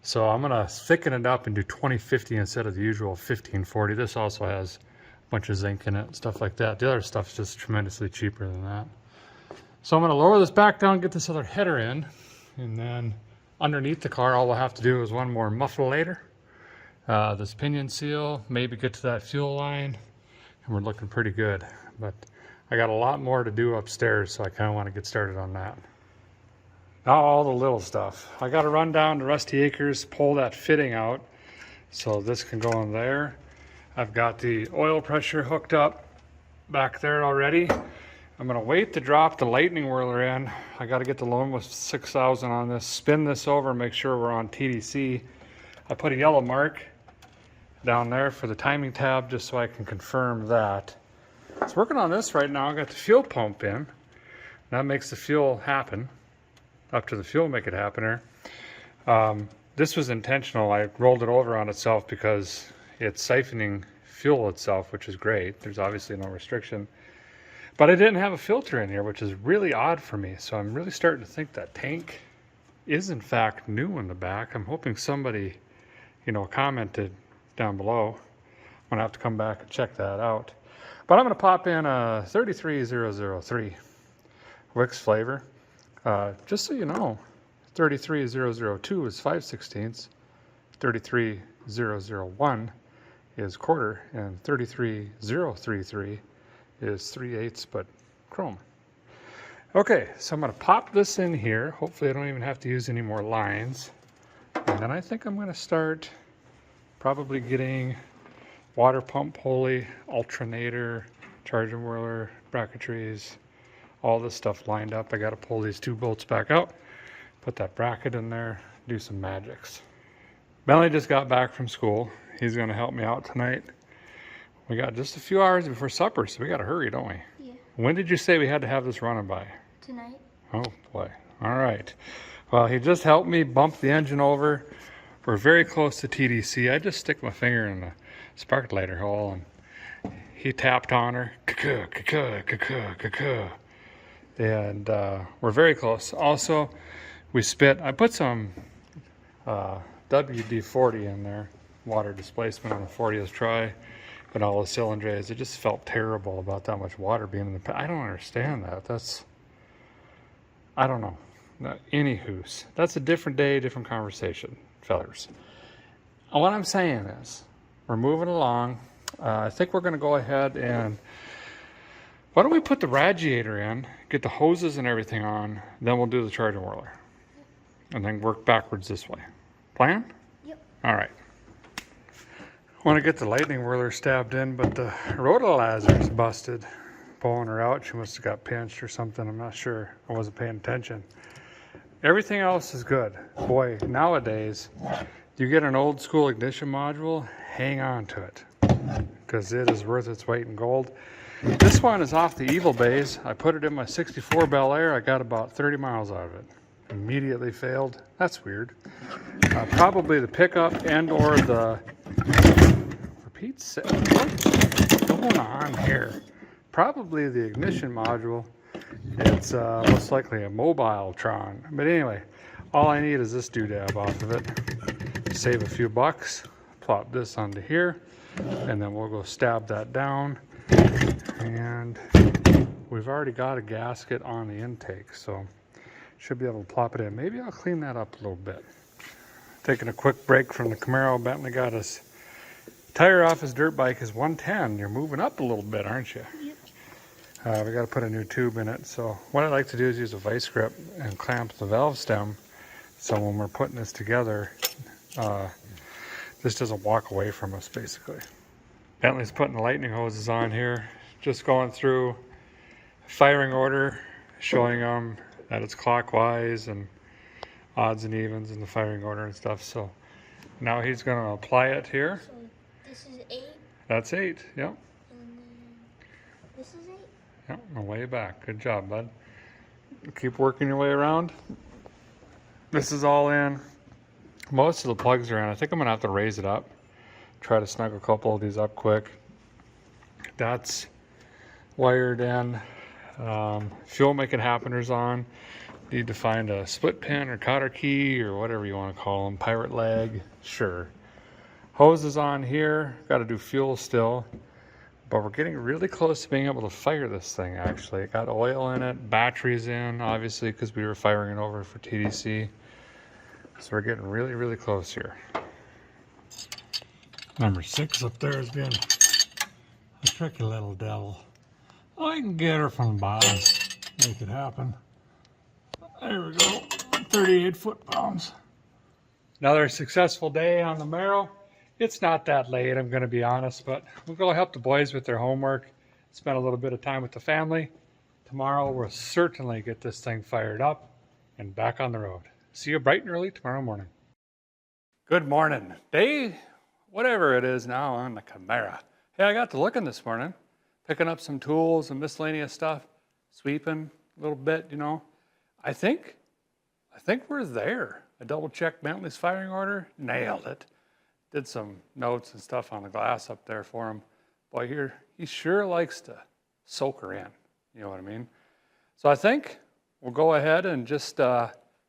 So I'm gonna thicken it up and do 2050 instead of the usual 1540. This also has a bunch of zinc in it and stuff like that. The other stuff's just tremendously cheaper than that. So I'm gonna lower this back down, get this other header in, and then underneath the car, all we'll have to do is one more muffler, this pinion seal, maybe get to that fuel line, and we're looking pretty good. But I got a lot more to do upstairs, so I kind of want to get started on that. Now all the little stuff. I got to run down to Rusty Acres, pull that fitting out so this can go in there. I've got the oil pressure hooked up back there already. I'm going to wait to drop the lightning whirler in. I got to get the Loma 6000 on this, spin this over, make sure we're on TDC. I put a yellow mark down there for the timing tab just so I can confirm that. It's working on this right now. I got the fuel pump in. That makes the fuel happen. Up to the fuel, make it happen here. This was intentional. I rolled it over on itself because it's siphoning fuel itself, which is great. There's obviously no restriction. But I didn't have a filter in here, which is really odd for me. So I'm really starting to think that tank is in fact new in the back. I'm hoping somebody, commented down below. I'm gonna have to come back and check that out. But I'm gonna pop in a 33003 Wix flavor. Just so you know, 33002 is 5/16, 33001 is quarter, and 33033 is 3/8, but chrome. Okay, so I'm gonna pop this in here. Hopefully I don't even have to use any more lines. And then I think I'm gonna start probably getting water pump pulley, alternator, charger whirler, bracketries, all this stuff lined up. I got to pull these 2 bolts back out, put that bracket in there, do some magics. Bentley just got back from school. He's going to help me out tonight. We got just a few hours before supper, so we got to hurry, don't we?
Yeah.
When did you say we had to have this running by?
Tonight.
Oh boy. All right. Well, he just helped me bump the engine over. We're very close to TDC. I just stick my finger in the spark lighter hole and he tapped on her. And we're very close. Also, we spit. I put some WD-40 in there, water displacement on the 40th try, and all the cylinders. It just felt terrible about that much water being in the. I don't understand that. I don't know. Anywho's, that's a different day, different conversation, fellers. What I'm saying is, we're moving along. I think we're going to go ahead and. Why don't we put the radiator in, get the hoses and everything on, then we'll do the charging whirler. And then work backwards this way. Plan?
Yep.
All right. I want to get the lightning whirler stabbed in, but the rotalizer's busted. Pulling her out, she must have got pinched or something. I'm not sure. I wasn't paying attention. Everything else is good. Boy, nowadays, you get an old school ignition module, hang on to it, because it is worth its weight in gold. This one is off the Evil Bays. I put it in my 64 Bel Air. I got about 30 miles out of it. Immediately failed. That's weird. Probably the pickup and or the, for Pete's sake, what's going on here? Probably the ignition module. It's most likely a mobile Tron. But anyway, all I need is this doodad off of it. Save a few bucks. Plop this onto here. And then we'll go stab that down. And we've already got a gasket on the intake, so should be able to plop it in. Maybe I'll clean that up a little bit. Taking a quick break from the Camaro. Bentley got his tire off his dirt bike. His 110. You're moving up a little bit, aren't you?
Yep.
We got to put a new tube in it. So what I like to do is use a vice grip and clamp the valve stem, so when we're putting this together, this doesn't walk away from us, basically. Bentley's putting the lightning hoses on here, just going through firing order, showing them that it's clockwise and odds and evens in the firing order and stuff. So now he's going to apply it here.
So this is 8.
That's 8, yep.
And then this is 8.
Yep, and way back. Good job, bud. Keep working your way around. This is all in. Most of the plugs are in. I think I'm going to have to raise it up. Try to snug a couple of these up quick. That's wired in. Fuel making happeners on. Need to find a split pin or cotter key or whatever you want to call them. Pirate leg, sure. Hose is on here. Got to do fuel still. But we're getting really close to being able to fire this thing, actually. It got oil in it, batteries in, obviously, because we were firing it over for TDC. So we're getting really, really close here. Number 6 up there is being a tricky little devil. I can get her from the bottom, make it happen. There we go, 38 foot-pounds. Another successful day on the Camaro. It's not that late, I'm going to be honest, but we'll go help the boys with their homework, spend a little bit of time with the family. Tomorrow we'll certainly get this thing fired up and back on the road. See you bright and early tomorrow morning. Good morning. Day, whatever it is now on the Camaro. Hey, I got to looking this morning, picking up some tools and miscellaneous stuff, sweeping a little bit, you know. I think we're there. I double-checked Bentley's firing order, nailed it. Did some notes and stuff on the glass up there for him. Boy, he sure likes to soak her in, you know what I mean? So I think we'll go ahead and just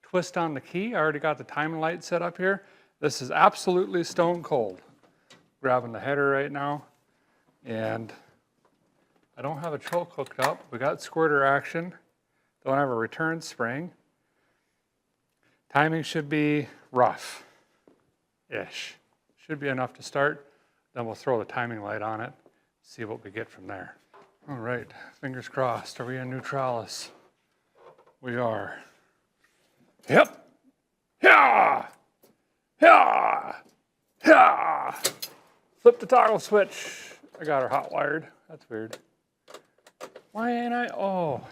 twist on the key. I already got the timing light set up here. This is absolutely stone cold. Grabbing the header right now, and I don't have a choke hooked up. We got squirter action. Don't have a return spring. Timing should be rough-ish. Should be enough to start. Then we'll throw the timing light on it, see what we get from there. All right, fingers crossed. Are we in neutralis? We are. Yep. Yeah. Yeah. Yeah. Flip the toggle switch. I got her hot wired. That's weird. Why ain't I? Oh.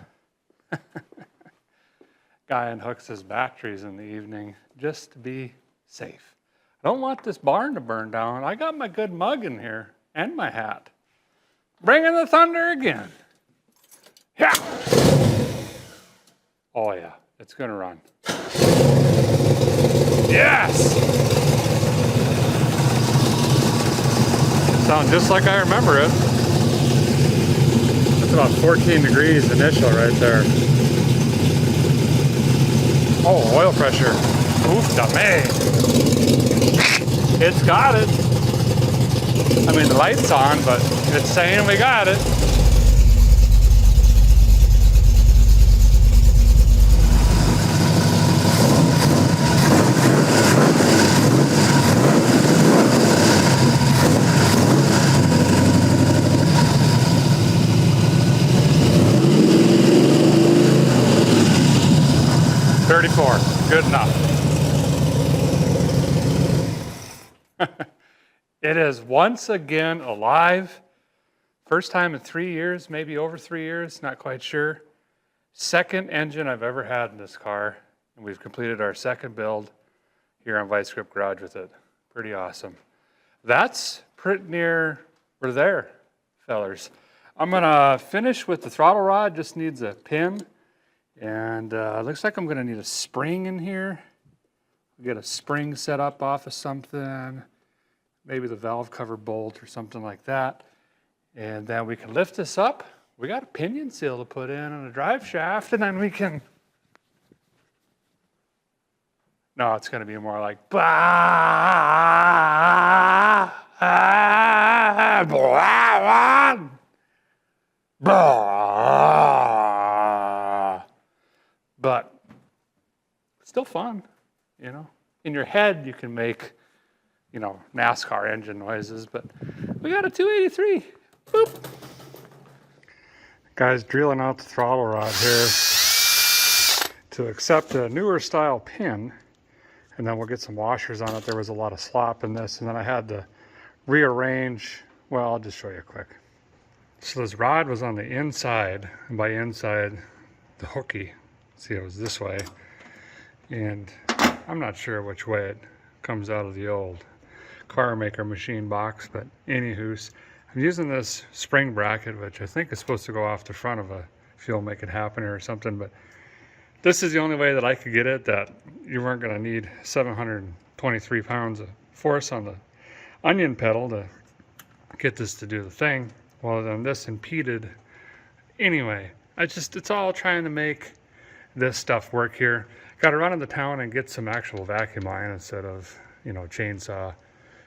Guy unhooks his batteries in the evening just to be safe. I don't want this barn to burn down. I got my good mug in here and my hat. Bringing the thunder again. Yeah. Oh yeah, it's gonna run. Yes. Sounds just like I remember it. It's about 14 degrees initial right there. Oh, oil pressure. Oof, dame. It's got it. I mean, the light's on, but it's saying we got it. Good enough. It is once again alive. First time in 3 years, maybe over 3 years, not quite sure. Second engine I've ever had in this car, and we've completed our second build here on Vice Grip Garage with it. Pretty awesome. That's pretty near, we're there, fellers. I'm gonna finish with the throttle rod, just needs a pin. And looks like I'm gonna need a spring in here. Get a spring set up off of something, maybe the valve cover bolt or something like that. And then we can lift this up. We got a pinion seal to put in and a drive shaft, and then we can, no, it's gonna be more like, bah, ah, blah, blah. But still fun, you know. In your head, you can make, you know, NASCAR engine noises, but we got a 283. Boop. Guys, drilling out the throttle rod here to accept a newer style pin, and then we'll get some washers on it. There was a lot of slop in this, and then I had to rearrange. Well, I'll just show you quick. So this rod was on the inside, and by inside, the hooky. See, it was this way, and I'm not sure which way it comes out of the old car maker machine box, but anywho's, I'm using this spring bracket, which I think is supposed to go off the front of a fuel make it happen or something, but this is the only way that I could get it, that you weren't going to need 723 pounds of force on the onion pedal to get this to do the thing. Well, then this impeded. Anyway, it's all trying to make this stuff work here. Got to run into town and get some actual vacuum line instead of, you know, chainsaw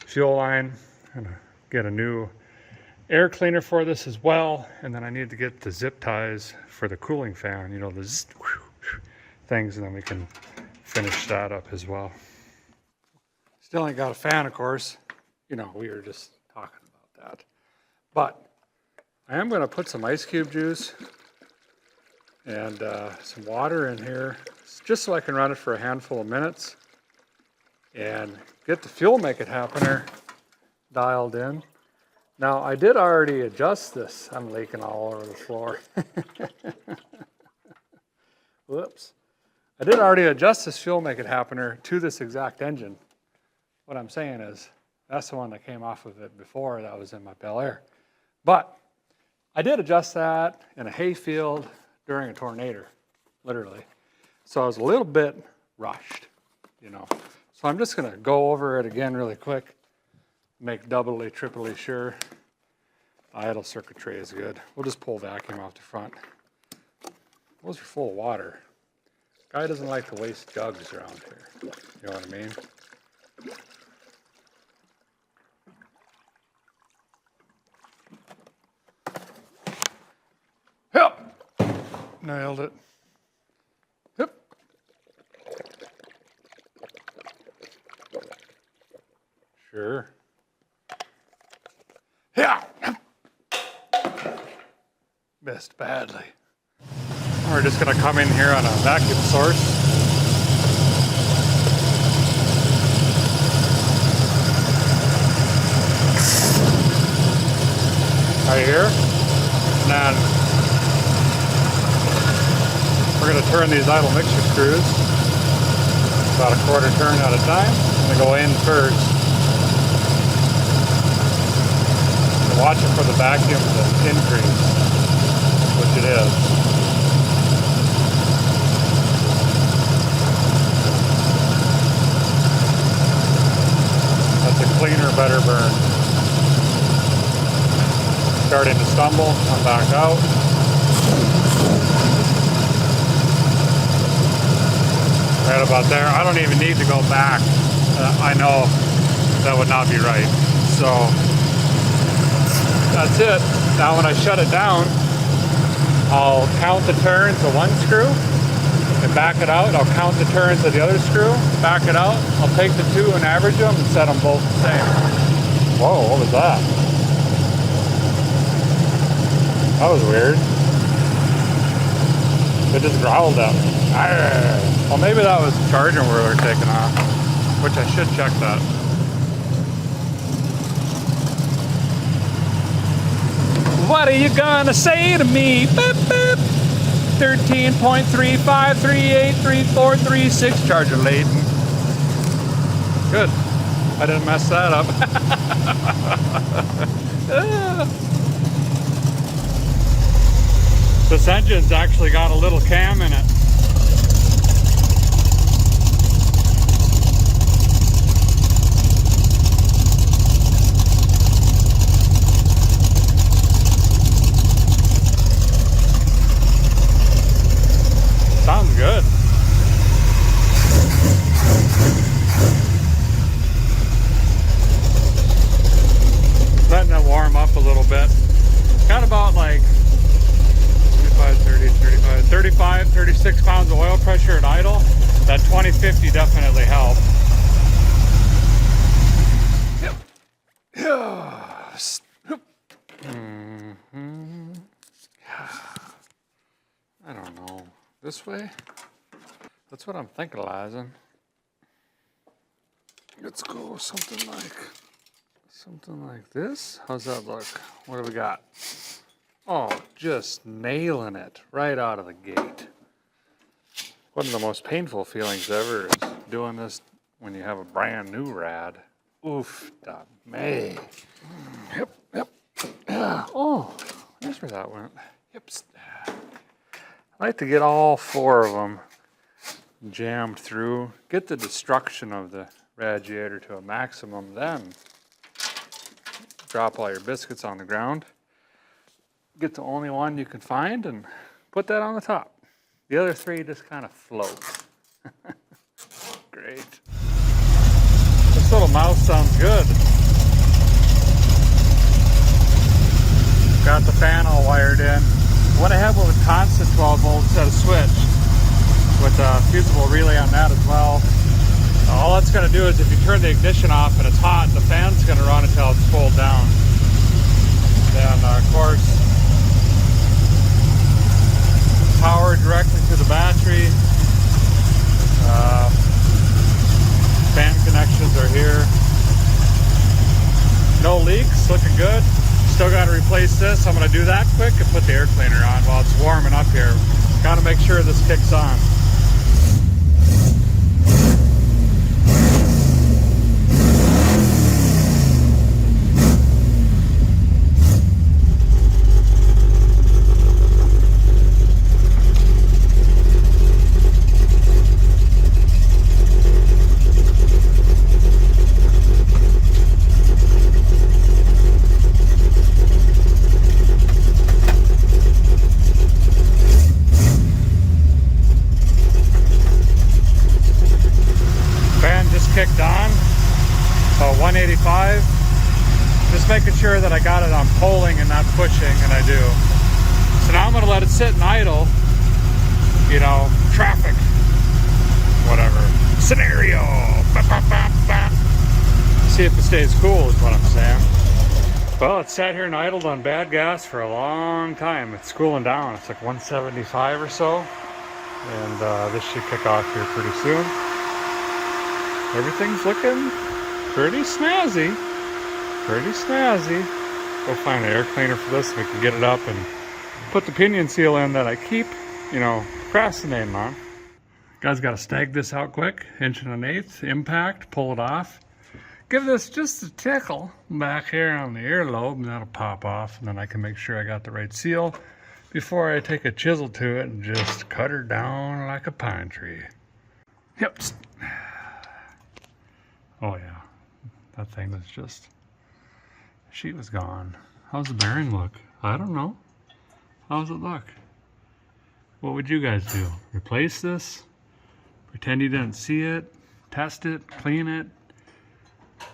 fuel line. I'm gonna get a new air cleaner for this as well, and then I need to get the zip ties for the cooling fan, you know, the things, and then we can finish that up as well. Still ain't got a fan, of course. You know, we were just talking about that. But I am going to put some ice cube juice and some water in here, just so I can run it for a handful of minutes and get the fuel make it happener dialed in. Now, I did already adjust this. I'm leaking all over the floor. Whoops. I did already adjust this fuel make it happener to this exact engine. What I'm saying is, that's the one that came off of it before that was in my Bel Air. But I did adjust that in a hay field during a tornado, literally. So I was a little bit rushed, you know. So I'm just gonna go over it again really quick, make doubly, triply sure. Idle circuitry is good. We'll just pull vacuum off the front. Those are full of water. Guy doesn't like to waste jugs around here. You know what I mean? Yep. Nailed it. Yep. Sure. Yeah. Missed badly. We're just going to come in here on a vacuum source. Right here. And then we're going to turn these idle mixture screws about a quarter turn at a time. I'm going to go in first. And watch it for the vacuum to increase, which it is. That's a cleaner, better burn. Starting to stumble, come back out. Right about there. I don't even need to go back. I know that would not be right. So that's it. Now when I shut it down, I'll count the turns of one screw and back it out. I'll count the turns of the other screw, back it out. I'll take the two and average them and set them both the same. Whoa, what was that? That was weird. It just growled at me. Arr. Well, maybe that was the charging whirler taking off, which I should check that. What are you gonna say to me? Boop, boop. 13.35383436 charger laden. Good. I didn't mess that up. This engine's actually got a little cam in it. Sounds good. Letting it warm up a little bit. Got about like 35, 36 pounds of oil pressure at idle. That 2050 definitely helped. Yep. I don't know. This way? That's what I'm thinking, Liza. Let's go something like this. How's that look? What do we got? Oh, just nailing it right out of the gate. One of the most painful feelings ever is doing this when you have a brand new rad. Oof, da me. Yep. Oh, there's where that went. Yep. I like to get all four of them jammed through, get the destruction of the radiator to a maximum, then drop all your biscuits on the ground. Get the only one you can find and put that on the top. The other three just kind of float. Great. This little mouse sounds good. Got the fan all wired in. What I have was a constant 12 volt set of switch with a fusible relay on that as well. All that's going to do is if you turn the ignition off and it's hot, the fan's going to run until it's pulled down. Then of course, power directly to the battery. Fan connections are here. No leaks, looking good. Still got to replace this. I'm going to do that quick and put the air cleaner on while it's warming up here. Got to make sure this kicks on. Kicked on, so 185. Just making sure that I got it on pulling and not pushing, and I do. So now I'm going to let it sit and idle, you know, traffic, whatever, scenario. Bah, bah, bah, bah. See if it stays cool is what I'm saying. Well, it's sat here and idled on bad gas for a long time. It's cooling down. It's like 175 or so, and this should kick off here pretty soon. Everything's looking pretty snazzy. Pretty snazzy. Go find an air cleaner for this so we can get it up and put the pinion seal in that I keep, you know, procrastinating on. Guys, got to stag this out quick. 1.1/8 impact, pull it off. Give this just a tickle back here on the earlobe, and that'll pop off, and then I can make sure I got the right seal before I take a chisel to it and just cut her down like a pine tree. Yep. Oh yeah, that thing was just, she was gone. How's the bearing look? I don't know. How's it look? What would you guys do? Replace this? Pretend you didn't see it? Test it? Clean it?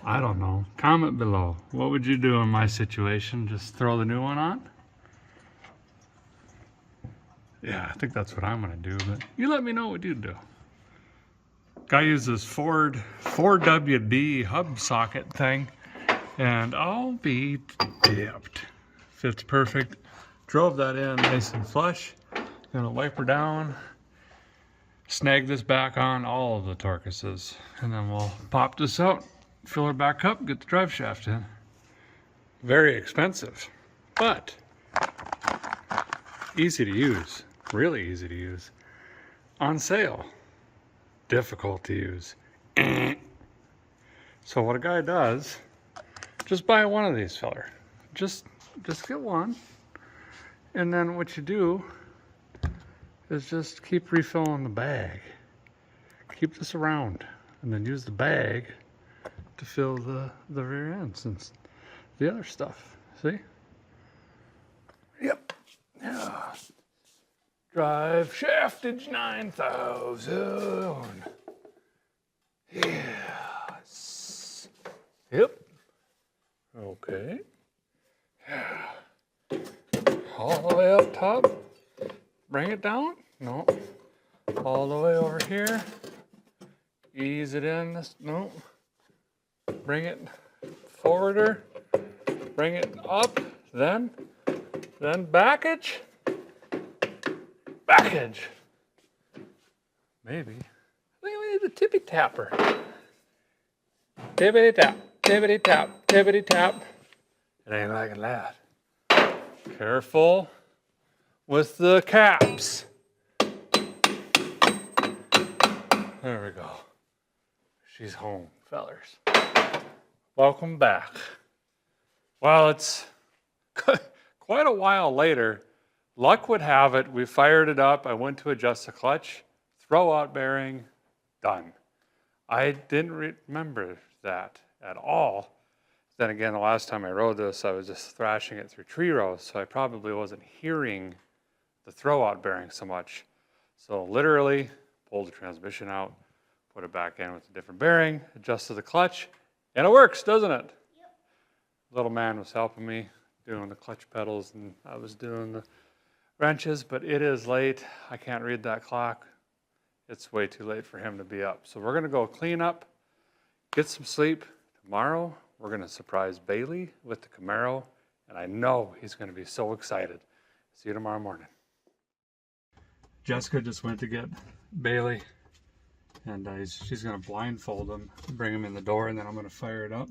I don't know. Comment below. What would you do in my situation? Just throw the new one on? Yeah, I think that's what I'm gonna do, but you let me know what you'd do. Guy uses Ford 4WD hub socket thing, and I'll be dipped. Fits perfect. Drove that in nice and flush. Gonna wipe her down, snag this back on all of the Torqueuses, and then we'll pop this out, fill her back up, get the drive shaft in. Very expensive, but easy to use, really easy to use. On sale, difficult to use. So what a guy does, just buy one of these filler. Just get one, and then what you do is just keep refilling the bag. Keep this around, and then use the bag to fill the rear ends and the other stuff. See? Yep. Yeah. Drive shaftage 9000. Yes. Yep. Okay. Yeah. All the way up top. Bring it down? No. All the way over here. Ease it in. This, no. Bring it forwarder. Bring it up. Then backage. Backage. Maybe. I think we need a tippy tapper. Tippity tap. Tippity tap. Tippity tap. It ain't like that. Careful with the caps. There we go. She's home, fellers. Welcome back. Well, it's quite a while later. Luck would have it, we fired it up. I went to adjust the clutch, throw out bearing, done. I didn't remember that at all. Then again, the last time I rode this, I was just thrashing it through tree rows, so I probably wasn't hearing the throw-out bearing so much. So literally pulled the transmission out, put it back in with a different bearing, adjusted the clutch, and it works, doesn't it? Yep. Little man was helping me doing the clutch pedals, and I was doing the wrenches, but it is late. I can't read that clock. It's way too late for him to be up. So we're gonna go clean up, get some sleep. Tomorrow, we're gonna surprise Bailey with the Camaro, and I know he's gonna be so excited. See you tomorrow morning. Jessica just went to get Bailey, and she's gonna blindfold him, bring him in the door, and then I'm gonna fire it up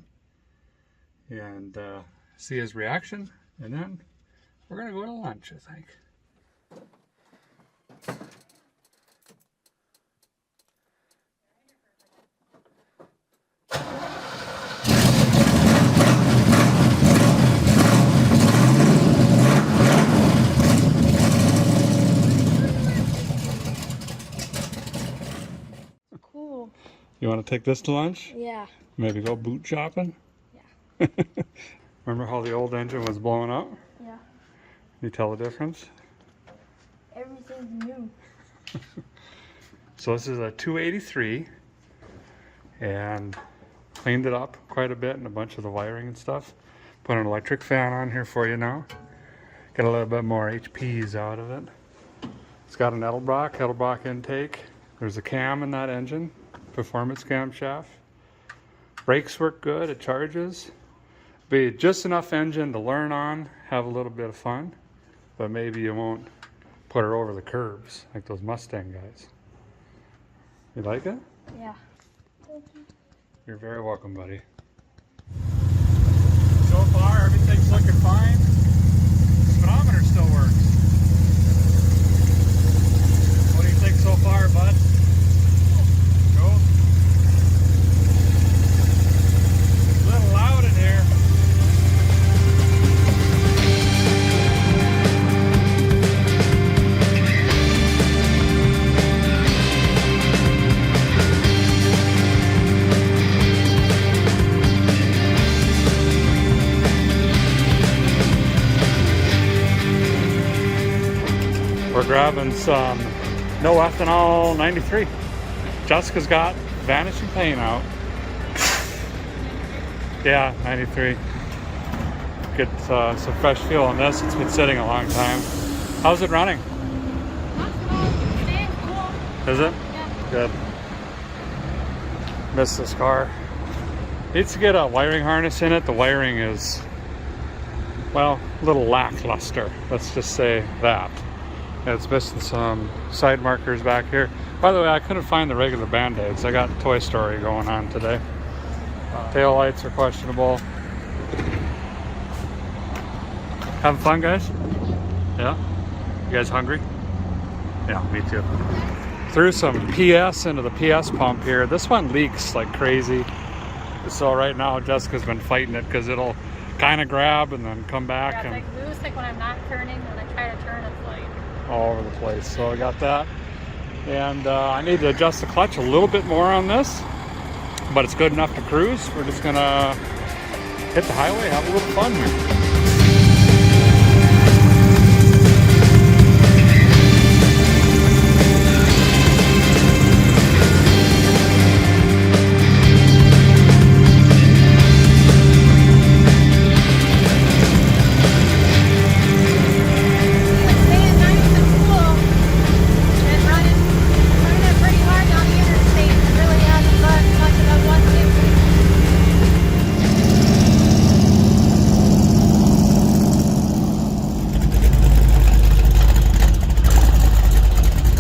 and see his reaction, and then we're gonna go to lunch, I think.
Cool.
You want to take this to lunch?
Yeah.
Maybe go boot shopping?
Yeah.
Remember how the old engine was blowing up?
Yeah.
Can you tell the difference?
Everything's new.
So this is a 283, and cleaned it up quite a bit and a bunch of the wiring and stuff. Put an electric fan on here for you now. Get a little bit more HPs out of it. It's got an Edelbrock intake. There's a cam in that engine, performance camshaft. Brakes work good, it charges. Be just enough engine to learn on, have a little bit of fun, but maybe you won't put her over the curbs like those Mustang guys. You like it?
Yeah.
You're very welcome, buddy. So far, everything's looking fine. Speedometer still works. What do you think so far, bud? Cool. A little loud in here. We're grabbing some no ethanol 93. Jessica's got vanishing paint out. Yeah, 93. Get some fresh fuel on this. It's been sitting a long time. How's it running? Is it?
Yeah.
Good. Miss this car. Needs to get a wiring harness in it. The wiring is, well, a little lackluster. Let's just say that. It's missing some side markers back here. By the way, I couldn't find the regular Band-Aids. I got Toy Story going on today. Tail lights are questionable. Having fun, guys? Yeah? You guys hungry? Yeah, me too. Threw some PS into the PS pump here. This one leaks like crazy. So right now Jessica's been fighting it because it'll kind of grab and then come back.
Yeah,
And
it's like loose, like when I'm not turning, when I try to turn, it's like
all over the place. So I got that. And I need to adjust the clutch a little bit more on this, but it's good enough to cruise. We're just gonna hit the highway, have a little fun here.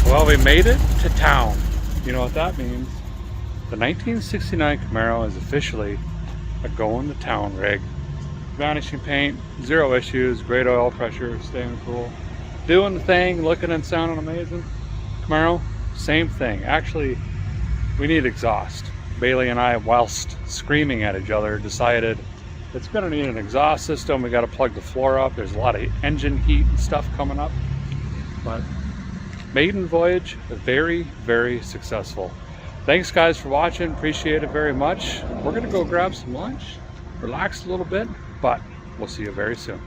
Well, we made it to town. You know what that means? The 1969 Camaro is officially a going to town rig. Vanishing paint, zero issues, great oil pressure, staying cool. Doing the thing, looking and sounding amazing. Camaro, same thing. Actually, we need exhaust. Bailey and I, whilst screaming at each other, decided it's gonna need an exhaust system. We gotta plug the floor up. There's a lot of engine heat and stuff coming up. But maiden voyage, very, very successful. Thanks guys for watching, appreciate it very much. We're gonna go grab some lunch, relax a little bit, but we'll see you very soon.